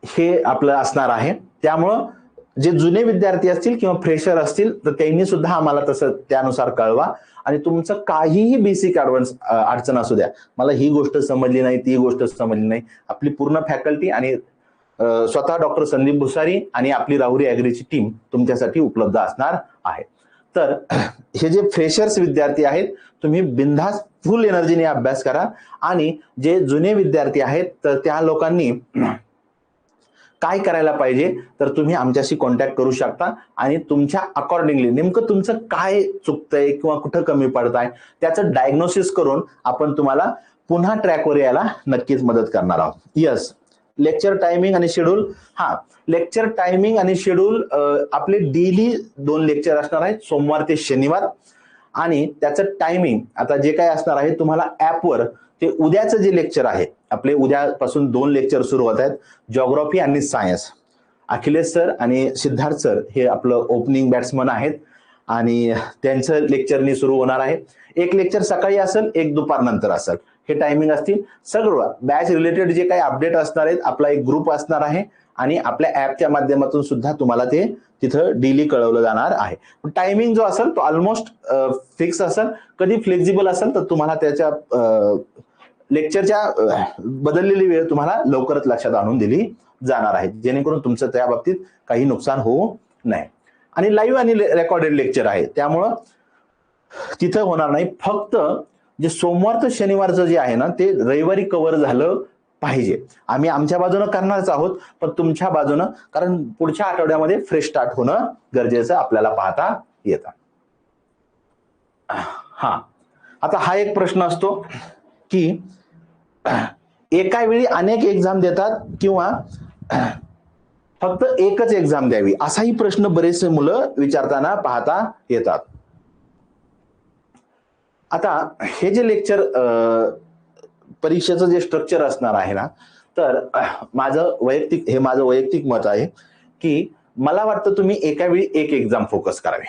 हे आपलं असणार आहे. त्यामुळं जे जुने विद्यार्थी असतील किंवा फ्रेशर असतील तर त्यांनी सुद्धा आम्हाला तसं त्यानुसार कळवा. आणि तुमचं काहीही बेसिक ऍडव्हान्स अडचण असू द्या, मला ही गोष्ट समजली नाही, ती गोष्ट समजली नाही, आपली पूर्ण फॅकल्टी आणि स्वतः डॉक्टर संदीप भुसारी आणि आपली राहुरी ॲग्रीची टीम तुमच्यासाठी उपलब्ध असणार आहे. तर हे जे फ्रेशर्स विद्यार्थी आहेत तुम्ही बिनधास्त फुल एनर्जीने अभ्यास करा. आणि जे जुने विद्यार्थी आहेत तर त्या लोकांनी काय करायला पाहिजे तर तुम्ही आमच्याशी कॉन्टॅक्ट करू शकता आणि तुमच्या अकॉर्डिंगली नेमकं तुमचं काय चुकतंय किंवा कुठं कमी पडताय त्याचं डायग्नोसिस करून आपण तुम्हाला पुन्हा ट्रॅकवर यायला नक्कीच मदत करणार आहोत. यस, लेक्चर टायमिंग आणि शेड्यूल. हा, लेक्चर टायमिंग आणि शेड्यूल आपले डेली 2 लेक्चर असणार आहेत, सोमवार ते शनिवार. आणि त्याचं टायमिंग आता जे काय असणार आहे तुम्हाला ऍपवर ते उद्याचं जे लेक्चर आहे, आपले उद्यापासून 2 लेक्चर सुरू होत आहेत, जिओग्राफी आणि सायन्स. अखिलेश सर आणि सिद्धार्थ सर हे आपलं ओपनिंग बॅट्समन आहेत आणि त्यांचं लेक्चरनी सुरू होणार आहे. एक लेक्चर सकाळी असेल, एक दुपारनंतर असेल, हे टायमिंग असतील. सगळं बॅच रिलेटेड जे काही अपडेट असणार आहेत, आपला एक ग्रुप असणार आहे आणि आपल्या ऍपच्या माध्यमातून सुद्धा तुम्हाला ते तिथं डेली कळवलं जाणार आहे. टायमिंग जो असेल तो ऑलमोस्ट फिक्स असेल, कधी फ्लेक्झिबल असेल तर तुम्हाला त्याच्या लेक्चरच्या बदललेली वेळ तुम्हाला लवकरच लक्षात आणून दिली जाणार आहे, जेणेकरून तुमचं त्या बाबतीत काही नुकसान होऊ नये. आणि लाईव्ह आणि रेकॉर्डेड लेक्चर आहे त्यामुळं तिथं होणार नाही. फक्त जे सोमवार ते शनिवारचं जे आहे ना ते रविवारी कव्हर झालं पाहिजे. आम्ही आमच्या बाजूनं करणारच आहोत पण तुमच्या बाजूनं, कारण पुढच्या आठवड्यामध्ये फ्रेश स्टार्ट होणं गरजेचं आपल्याला पाहता येतं. हा, आता हा एक प्रश्न असतो की एका वेळी अनेक एक्झाम देतात किंवा फक्त एकच एक्झाम द्यावी, असाही प्रश्न बरेचसे मुलं विचारताना पाहता येतात. आता हे जे लेक्चर परीक्षेचं जे स्ट्रक्चर असणार आहे ना, तर माझं वैयक्तिक मत आहे की मला वाटतं तुम्ही एका वेळी एक एक्झाम फोकस करावी.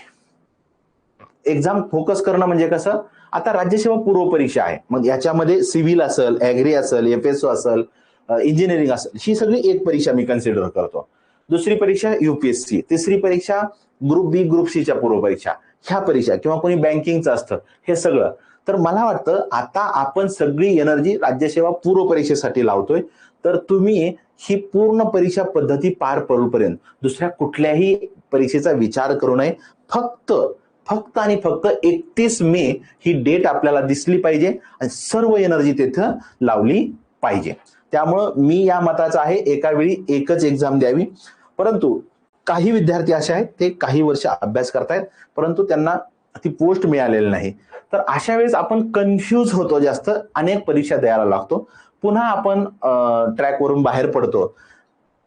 एक्झाम फोकस करणं म्हणजे कसं, आता राज्यसेवा पूर्व परीक्षा आहे, मग याच्यामध्ये सिव्हिल असेल, ऍग्री असेल, FSO असेल, इंजिनिअरिंग असेल, ही सगळी एक परीक्षा मी कन्सिडर करतो. दुसरी परीक्षा UPSC, तिसरी परीक्षा ग्रुप बी, ग्रुप सीच्या पूर्व परीक्षा, ह्या परीक्षा किंवा कोणी बँकिंगचं असतं, हे सगळं. तर मला वाटतं आता आपण सगळी एनर्जी राज्यसेवा पूर्व परीक्षेसाठी लावतोय. तर तुम्ही ही पूर्ण परीक्षा पद्धती पार पडूपर्यंत दुसऱ्या कुठल्याही परीक्षेचा विचार करू नये. फक्त फक्त आणि फक्त 31 मे ही डेट आपल्याला दिसली पाहिजे आणि सर्व एनर्जी तिथं लावली पाहिजे. त्यामुळं मी या मताचा आहे एका वेळी एकच एक्झाम द्यावी. परंतु काही विद्यार्थी असे आहेत ते काही वर्ष अभ्यास करतायत परंतु त्यांना ती पोस्ट मिळालेली नाही. तर अशा वेळेस आपण कन्फ्यूज होतो, जास्त अनेक परीक्षा द्यायला लागतो, पुन्हा आपण ट्रॅकवरून बाहेर पडतो.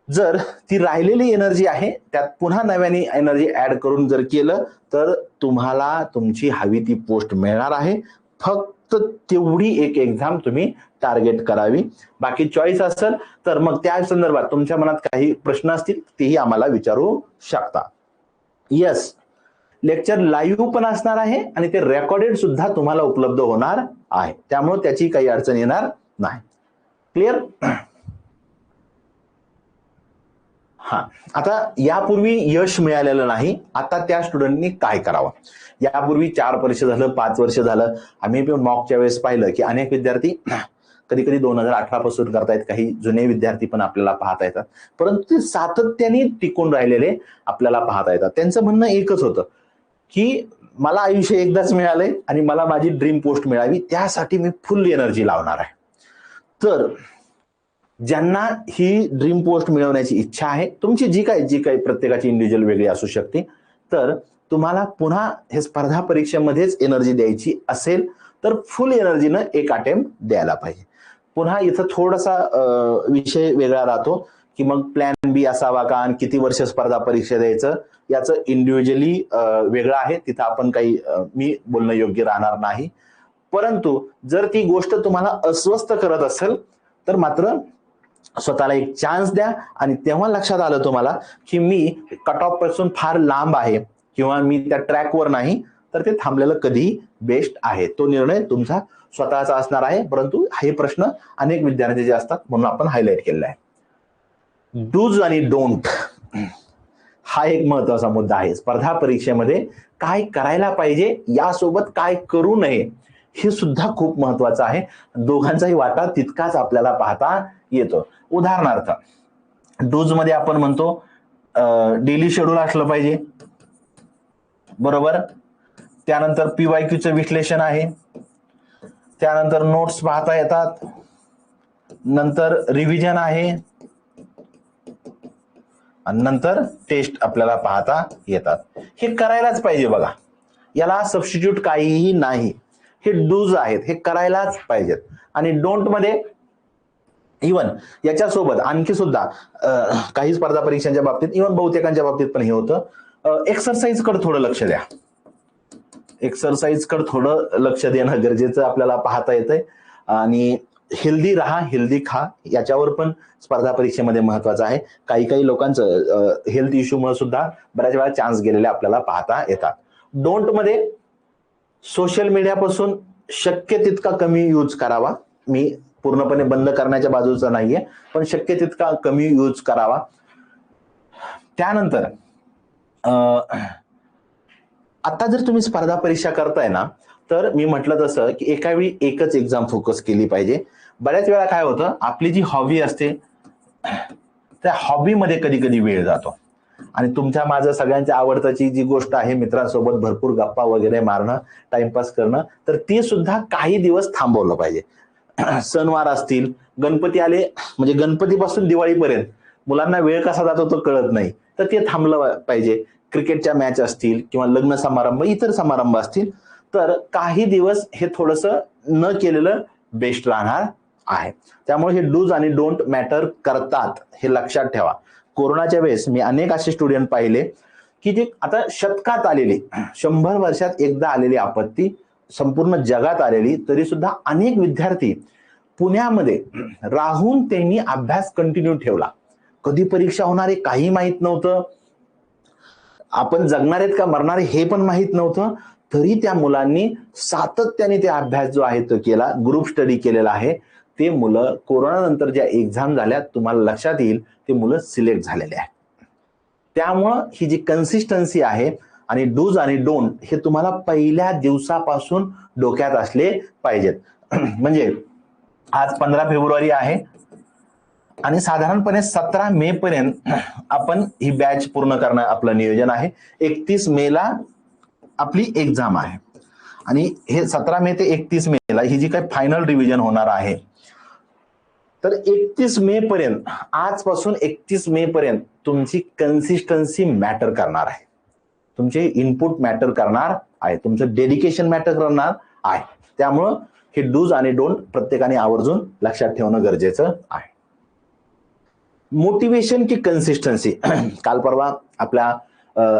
जर ती राहिलेली एनर्जी आहे त्यात पुन्हा नव्याने एनर्जी ऍड करून जर केलं तर तुम्हाला तुमची हवी ती पोस्ट मिळणार आहे. फक्त तेवढी एक एक्झाम तुम्ही टार्गेट करावी. बाकी चॉईस असेल तर मग त्या संदर्भात तुमच्या मनात काही प्रश्न असतील तेही आम्हाला विचारू शकता. यस, लेक्चर लाईव्ह पण असणार आहे आणि ते रेकॉर्डेड सुद्धा तुम्हाला उपलब्ध होणार आहे, त्यामुळे त्याची काही अडचण येणार नाही. क्लिअर? हा, आता यापूर्वी यश मिळालेलं नाही, आता त्या स्टुडंटनी काय करावं? यापूर्वी 4 वर्ष झालं, 5 वर्ष झालं, आम्ही मॉकच्या वेळेस पाहिलं की अनेक विद्यार्थी कधी कधी 2018 पासून करतायत, काही जुने विद्यार्थी पण आपल्याला पाहता येतात, परंतु ते सातत्याने टिकून राहिलेले आपल्याला पाहता येतात. त्यांचं म्हणणं एकच होतं की मला आयुष्य एकदाच मिळालंय आणि मला माझी ड्रीम पोस्ट मिळावी, त्यासाठी मी फुल एनर्जी लावणार आहे. तर ज्यांना ही ड्रीम पोस्ट मिळवण्याची इच्छा आहे, तुमची जी काही प्रत्येकाची इंडिव्हिज्युअल वेगळी असू शकते, तर तुम्हाला पुन्हा हे स्पर्धा परीक्षेमध्येच एनर्जी द्यायची असेल तर फुल एनर्जीनं एक अटेम्प्ट द्यायला पाहिजे. पुन्हा इथं थोडासा विषय वेगळा राहतो की मग प्लॅन बी असावा का आणि किती वर्ष स्पर्धा परीक्षा द्यायचं, याचं इंडिव्हिज्युअली वेगळं आहे, तिथं आपण काही मी बोलणं योग्य राहणार नाही. परंतु जर ती गोष्ट तुम्हाला अस्वस्थ करत असेल तर मात्र स्वतःला एक चान्स द्या आणि तेव्हा लक्षात आलं तुम्हाला की मी कट ऑफ पासून फार लांब आहे किंवा मी त्या ट्रॅकवर नाही, तर ते थांबलेलं कधी बेस्ट आहे. तो निर्णय तुमचा स्वतःचा असणार आहे. परंतु हे प्रश्न अनेक विद्यार्थ्यांचे असतात म्हणून आपण हायलाइट केलेला आहे. डूज आणि डोंट हा एक महत्वाचा मुद्दा आहे. स्पर्धा परीक्षेमध्ये काय करायला पाहिजे यासोबत काय करू नये हे सुद्धा खूप महत्वाचं आहे. दोघांचाही वाटा तितकाच आपल्याला पाहता येतो. उदाहरणार्थ डूज मध्ये आपण म्हणतो डेली शेड्यूल असलं पाहिजे, बरोबर. त्यानंतर PYQचं विश्लेषण आहे, त्यानंतर नोट्स पाहता येतात, नंतर रिव्हिजन आहे आणि नंतर टेस्ट आपल्याला पाहता येतात. हे करायलाच पाहिजे बघा, याला सबस्टिट्यूट काहीही नाही. हे डूज आहेत, हे करायलाच पाहिजेत. आणि डोंट मध्ये इवन याच्यासोबत आणखी सुद्धा काही स्पर्धा परीक्षांच्या बाबतीत, इवन बहुतेकांच्या बाबतीत पण हे होतं, एक्सरसाइज कडे थोडं लक्ष द्या. एक्सरसाइज कडे थोडं लक्ष देणं गरजेचं आपल्याला पाहता येतंय. आणि हेल्दी राहा, हेल्दी खा, याच्यावर पण स्पर्धा परीक्षेमध्ये महत्वाचं आहे. काही लोकांचं हेल्थ इश्यूमुळे सुद्धा बऱ्याच वेळा चान्स गेलेले आपल्याला पाहता येतात. डोंट मध्ये सोशल मीडियापासून शक्य तितका कमी यूज करावा. मी पूर्णपणे बंद करण्याच्या बाजूचा नाहीये, पण शक्य तितका कमी यूज करावा. त्यानंतर आता जर तुम्ही स्पर्धा परीक्षा करताय ना, तर मी म्हटलं तसं की एका वेळी एकच एक्झाम फोकस केली पाहिजे. बऱ्याच वेळा काय होतं, आपली जी हॉबी असते त्या हॉबीमध्ये कधी कधी वेळ जातो आणि तुमच्या माझं सगळ्यांच्या आवडताची जी गोष्ट आहे मित्रांसोबत भरपूर गप्पा वगैरे मारणं, टाइमपास करणं, तर ती सुद्धा काही दिवस थांबवलं पाहिजे. सणवार असतील, गणपती आले म्हणजे गणपतीपासून दिवाळीपर्यंत मुलांना वेळ कसा जातो तो कळत नाही, तर ते थांबलं पाहिजे. क्रिकेटच्या मॅच असतील किंवा लग्न समारंभ, इतर समारंभ असतील, तर काही दिवस हे थोडंसं न केलेलं बेस्ट राहणार आहे. त्यामुळे हे डूज आणि डोंट मॅटर करतात, हे लक्षात ठेवा. कोरोनाच्या वेळेस मी अनेक असे स्टुडंट पाहिले की जे आता शतकात आलेली, 100 वर्षात एकदा आलेली आपत्ती, संपूर्ण जगात आलेली, तरी सुद्धा अनेक विद्यार्थी पुण्यामध्ये राहून त्यांनी अभ्यास कंटिन्यू ठेवला. कधी परीक्षा होणार आहे काही माहित नव्हतं, आपण जगणार आहेत का मरणार हे पण माहित नव्हतं, तरी त्या मुलांनी सातत्याने ते अभ्यास जो आहे तो केला, ग्रुप स्टडी केलेला आहे. ते मुलं कोरोनानंतर ज्या एक्झाम झाल्या तुम्हाला लक्षात येईल ते मुलं सिलेक्ट झालेले आहेत. त्यामुळं ही जी कन्सिस्टन्सी आहे आणि डूज आणि डोंट हे तुम्हाला पहिल्या दिवसापासून डोक्यात असले पाहिजेत. म्हणजे आज 15 फेब्रुवारी आहे आणि साधारणपणे 17 मे पर्यंत आपण ही बॅच पूर्ण करणं आपलं नियोजन आहे. 31 मेला आपली एक्झाम आहे आणि हे 17 मे ते 31 मेला ही जी काही फायनल रिव्हिजन होणार आहे, तर 31 मे पर्यंत, आजपासून 31 मे पर्यंत तुमची कन्सिस्टन्सी मॅटर करणार आहे, तुमचे इनपुट मॅटर करणार आहे, तुमचं डेडिकेशन मॅटर करणार आहे. त्यामुळं हे डूज आणि डोंट प्रत्येकाने आवर्जून लक्षात ठेवणं गरजेचं आहे. मोटिवेशन की कन्सिस्टन्सी. काल परवा आपल्या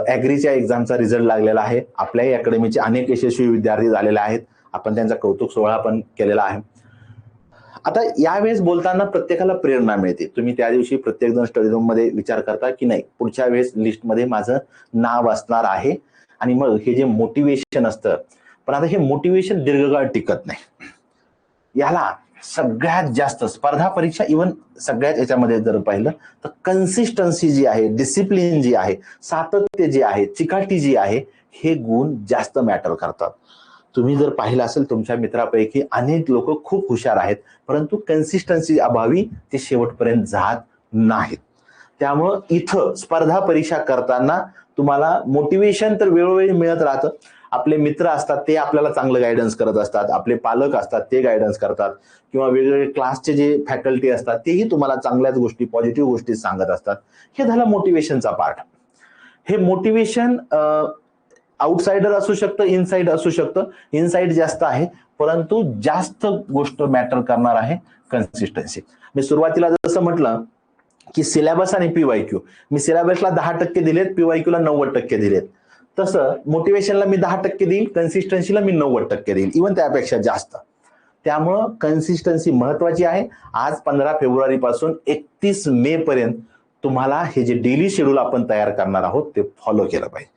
ऍग्रीच्या एक्झामचा रिझल्ट लागलेला आहे. आपल्याही अकॅडमीचे अनेक यशस्वी विद्यार्थी झालेले आहेत. आपण त्यांचा कौतुक सोहळा पण केलेला आहे. आता यावेळेस बोलताना प्रत्येकाला प्रेरणा मिळते. तुम्ही त्या दिवशी प्रत्येक जण स्टडी रूम मध्ये विचार करता की नाही पुढच्या वेळेस लिस्टमध्ये माझं नाव असणार आहे, आणि मग हे जे मोटिवेशन असतं, पण आता हे मोटिवेशन दीर्घकाळ टिकत नाही. याला सगळ्यात जास्त स्पर्धा परीक्षा, इव्हन सगळ्यात याच्यामध्ये जर पाहिलं तर कन्सिस्टन्सी जी आहे, डिसिप्लिन जी आहे, सातत्य जे आहे, चिकाटी जी आहे, हे गुण जास्त मॅटर करतात. तुम्ही जर पाहिलं असेल तुमच्या मित्रापैकी अनेक लोक खूप हुशार आहेत, परंतु कन्सिस्टन्सी अभावी ते शेवटपर्यंत जात नाहीत. त्यामुळं इथं स्पर्धा परीक्षा करताना तुम्हाला मोटिवेशन तर वेळोवेळी मिळत राहतं. आपले मित्र असतात ते आपल्याला चांगलं गायडन्स करत असतात, आपले पालक असतात ते गायडन्स करतात, किंवा वेगवेगळे क्लासचे जे फॅकल्टी असतात तेही तुम्हाला चांगल्याच गोष्टी, पॉझिटिव्ह गोष्टी सांगत असतात. हे झालं मोटिवेशनचा पार्ट. हे मोटिवेशन आउटसाइडर असू शकतं, इनसाइड असू शकतं. इनसाइड जास्त आहे, परंतु जास्त गोष्ट मॅटर करणार आहे कन्सिस्टन्सी. मी सुरुवातीला जसं म्हटलं की सिलेबस आणि पीवायक्यू, मी सिलेबसला 10% दिलेत, पीवायक्यूला 90% दिलेत. तसं मोटिवेशनला मी 10% देईल, कन्सिस्टन्सीला मी 90% देईल, इव्हन त्यापेक्षा जास्त. त्यामुळं कन्सिस्टन्सी महत्वाची आहे. आज 15 फेब्रुवारी पासून 31 मे पर्यंत तुम्हाला हे जे डेली शेड्यूल आपण तयार करणार आहोत ते फॉलो केलं पाहिजे.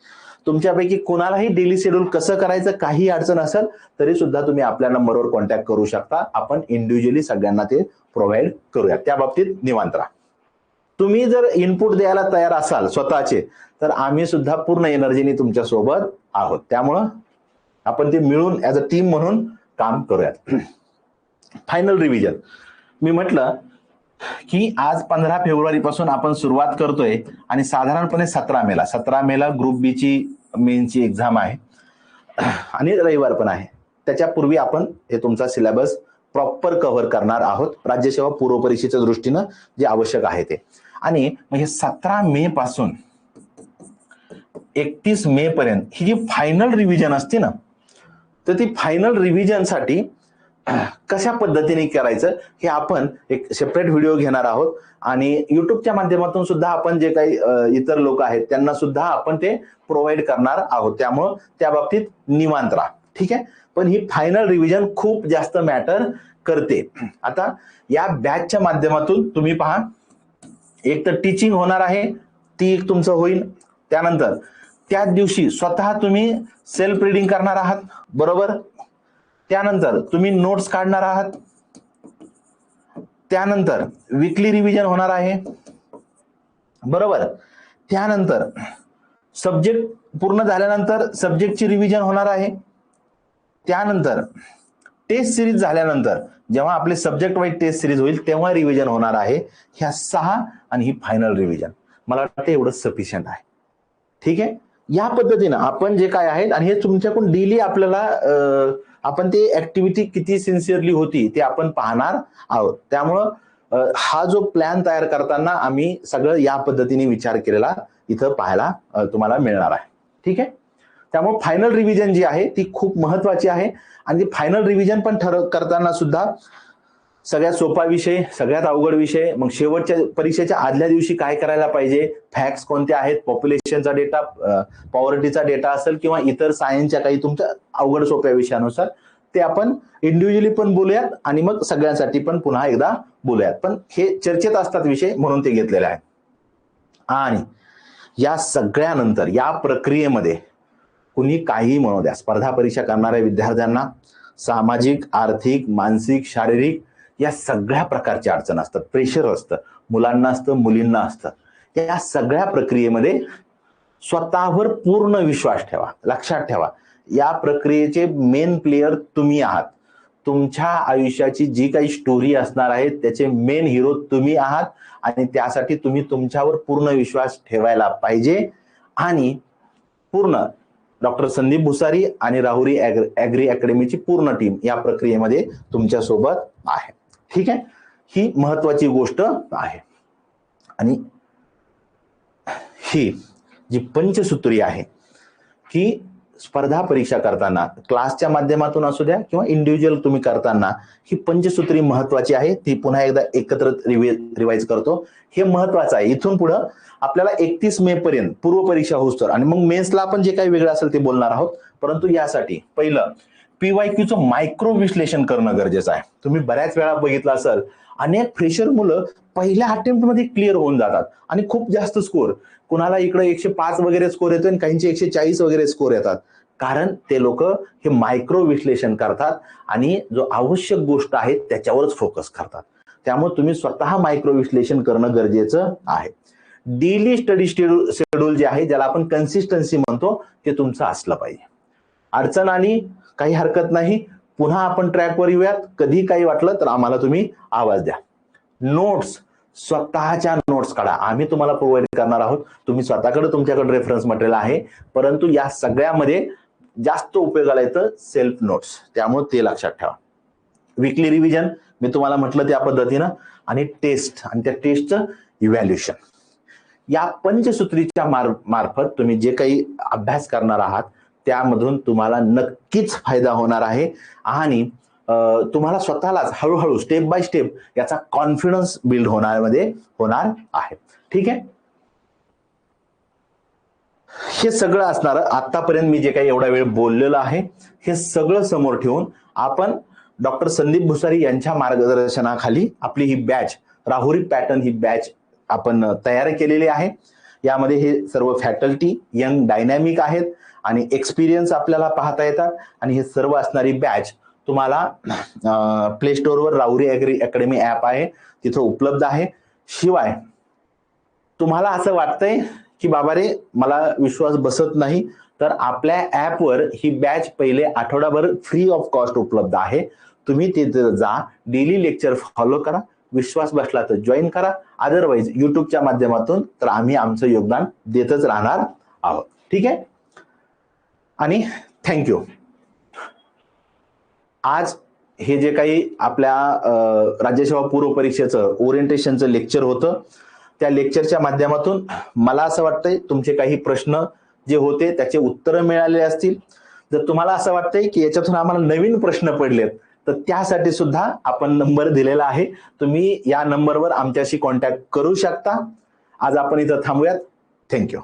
तुमच्यापैकी कोणालाही डेली शेड्यूल कसं करायचं काही अडचण असेल तरी सुद्धा तुम्ही आपल्या नंबरवर कॉन्टॅक्ट करू शकता. आपण इंडिव्हिज्युअली सगळ्यांना ते प्रोव्हाइड करूया. त्या बाबतीत निवांत राहा. तुम्ही जर इनपुट द्यायला तयार असाल स्वतःचे, तर आम्ही सुद्धा पूर्ण एनर्जीने तुमच्या सोबत आहोत. त्यामुळं आपण ते मिळून ऍज अ टीम म्हणून काम करूयात. Final revision. मी म्हटलं की आज 15 फेब्रुवारी पासून आपण सुरुवात करतोय आणि साधारणपणे 17 मेला ग्रुप बी ची मेनची एक्झाम आहे आणि रविवार पण आहे. त्याच्यापूर्वी आपण हे तुमचा सिलेबस प्रॉपर कव्हर करणार आहोत, राज्यसेवा पूर्व परीक्षेच्या दृष्टीनं जे आवश्यक आहे ते. आणि म्हणजे 17 मे पासून 31 मे पर्यंत ही जी फायनल रिव्हिजन असते ना, तर ती फायनल रिव्हिजनसाठी कशा पद्धतीने करायचं हे आपण एक सेपरेट व्हिडिओ घेणार आहोत. आणि युट्यूबच्या माध्यमातून सुद्धा आपण जे काही इतर लोक आहेत त्यांना सुद्धा आपण ते प्रोव्हाइड करणार आहोत. त्यामुळं त्या बाबतीत निवांत राहा, ठीक आहे. पण ही फायनल रिव्हिजन खूप जास्त मॅटर करते. आता या बॅचच्या माध्यमातून तुम्ही पहा, एक तर टीचिंग होणार आहे, ती एक तुमचं होईल. त्यानंतर त्याच दिवशी स्वतः तुम्ही सेल्फ रिडिंग करणार आहात, बरोबर. त्यानंतर तुम्ही नोट्स काढणार आहात. त्यानंतर वीकली रिव्हिजन होणार आहे, बरोबर. त्यानंतर सब्जेक्ट पूर्ण झाल्यानंतर सब्जेक्टची रिव्हिजन होणार आहे. त्यानंतर टेस्ट सिरीज झाल्यानंतर जेव्हा आपले सब्जेक्ट वाईज टेस्ट सिरीज होईल तेव्हा रिव्हिजन होणार आहे. ह्या 6 आणि ही फायनल रिव्हिजन, मला वाटतं एवढं सफिशियंट आहे, ठीक आहे. या पद्धतीनं आपण जे काय आहेत आणि हे तुमच्याकडून डेली आपल्याला आपण ते ऍक्टिव्हिटी किती सिन्सिअरली होती ते आपण पाहणार आहोत. त्यामुळं हा जो प्लॅन तयार करताना आम्ही सगळं या पद्धतीने विचार केलेला इथं पाहायला तुम्हाला मिळणार आहे, ठीक आहे. त्यामुळे फायनल रिव्हिजन जी आहे ती खूप महत्वाची आहे. आणि ती फायनल रिव्हिजन पण करताना सुद्धा सगळ्यात सोपा विषय, सगळ्यात अवघड विषय, मग शेवटच्या परीक्षेच्या आदल्या दिवशी काय करायला पाहिजे, फॅक्ट्स कोणते आहेत, पॉप्युलेशनचा डेटा, पॉवर्टीचा डेटा असेल किंवा इतर सायन्सच्या काही तुमच्या अवघड सोप्या विषयानुसार ते आपण इंडिव्हिज्युअली पण बोलूयात आणि मग सगळ्यांसाठी पण पुन्हा एकदा बोलूयात. पण हे चर्चेत असतात विषय म्हणून ते घेतलेले आहेत. आणि या सगळ्यानंतर या प्रक्रियेमध्ये कुणी काही म्हणू द्या, स्पर्धा परीक्षा करणाऱ्या विद्यार्थ्यांना सामाजिक, आर्थिक, मानसिक, शारीरिक या सगळ्या प्रकारची अडचण असतात, प्रेशर असतं, मुलांना असतं, मुलींना असतं. या सगळ्या प्रक्रियेमध्ये स्वतःवर पूर्ण विश्वास ठेवा. लक्षात ठेवा, या प्रक्रियेचे मेन प्लेयर तुम्ही आहात. तुमच्या आयुष्याची जी काही स्टोरी असणार आहे त्याचे मेन हिरो तुम्ही आहात आणि त्यासाठी तुम्ही तुमच्यावर पूर्ण विश्वास ठेवायला पाहिजे. आणि पूर्ण डॉक्टर संदीप भुसारी आणि राहुरी ॲग्री अकॅडमीची पूर्ण टीम या प्रक्रियेमध्ये तुमच्या सोबत आहे. ठीक आहे, ही महत्वाची गोष्ट आहे. आणि ही जी पंचसूत्री आहे की स्पर्धा परीक्षा करताना क्लासच्या माध्यमातून असू द्या किंवा इंडिव्हिज्युअल तुम्ही करताना ही पंचसूत्री महत्वाची आहे. ती पुन्हा एकदा एकत्र रिवाइज करतो. हे महत्वाचं आहे. इथून पुढे आपल्याला 31 मे पर्यंत पूर्व परीक्षा होऊस्तर आणि मग मेन्सला आपण जे काही वेगळं असेल ते बोलणार आहोत. परंतु यासाठी पहिलं PYQचं मायक्रो विश्लेषण करणं गरजेचं आहे. तुम्ही बऱ्याच वेळा बघितलं असेल, अनेक फ्रेशर मुलं पहिल्या अटेम्प्ट मध्ये क्लिअर होऊन जातात आणि खूप जास्त स्कोर, कुणाला इकडे 105 वगैरे स्कोर येतो आणि काहींचे 140 वगैरे स्कोर येतात. कारण ते लोक हे मायक्रो विश्लेषण करतात आणि जो आवश्यक गोष्ट आहे त्याच्यावरच फोकस करतात. त्यामुळे तुम्ही स्वतः मायक्रो विश्लेषण करणं गरजेचं आहे. डेली स्टडी शेड्यूल जे आहे, ज्याला आपण कन्सिस्टन्सी म्हणतो, ते तुमचं असलं पाहिजे. अडचण आली काही हरकत नाही, पुन्हा आपण ट्रॅकवर येऊयात. कधी काही वाटलं तर आम्हाला तुम्ही आवाज द्या. नोट्स, स्वतःच्या नोट्स काढा. आम्ही तुम्हाला प्रोव्हाइड करणार आहोत. तुम्ही स्वतःकडे तुमच्याकडे रेफरन्स मटेरियल आहे, परंतु या सगळ्यामध्ये जास्त उपयोगाला येतं सेल्फ नोट्स. त्यामुळे ते लक्षात ठेवा. वीकली रिव्हिजन मी तुम्हाला म्हटलं त्या पद्धतीनं, आणि टेस्ट आणि त्या टेस्टचं इव्हॅल्युएशन. या पंचसूत्रीच्या मार्फत तुम्ही जे काही अभ्यास करणार आहात त्यामधून तुम्हाला नक्कीच फायदा होणार आहे आणि तुम्हाला स्वतःलाच हळूहळू स्टेप बाय स्टेप याचा कॉन्फिडन्स बिल्ड होणार आहे. ठीक आहे, हे सगळं असणार. आतापर्यंत मी जे काही एवढा वेळ बोललेलं आहे हे सगळं समोर ठेवून आपण डॉक्टर संदीप भुसारी यांच्या मार्गदर्शनाखाली आपली ही बॅच, राहुरी पॅटर्न ही बॅच आपण तयार केलेली आहे. यामध्ये हे सर्व फॅकल्टी यंग डायनॅमिक आहेत आणि एक्सपिरियन्स आपल्याला पाहता येतात. आणि हे सर्व असणारी बॅच तुम्हाला प्ले स्टोअरवर राहुरी ॲग्री अकॅडमी ऍप आहे तिथं उपलब्ध आहे. शिवाय तुम्हाला असं वाटतंय की बाबा रे मला विश्वास बसत नाही, तर आपल्या ऍपवर ही बॅच पहिले आठवडाभर फ्री ऑफ कॉस्ट उपलब्ध आहे. तुम्ही तिथे जा, डेली लेक्चर फॉलो करा. विश्वास बसला तर जॉईन करा, अदरवाईज युट्यूबच्या माध्यमातून तर आम्ही आमचं योगदान देतच राहणार आहोत. ठीक आहे, आणि थँक्यू. आज हे जे काही आपल्या राज्यसेवा पूर्व परीक्षेचं ओरिएंटेशनचं लेक्चर होतं, त्या लेक्चरच्या माध्यमातून मला असं वाटतंय तुमचे काही प्रश्न जे होते त्याचे उत्तरं मिळाले असतील. जर तुम्हाला असं वाटतंय की याच्यातून आम्हाला नवीन प्रश्न पडलेत तर त्यासाठी सुद्धा आपण नंबर दिलेला आहे. तुम्ही या नंबरवर आमच्याशी कॉन्टॅक्ट करू शकता. आज आपण इथं थांबूयात. थँक्यू.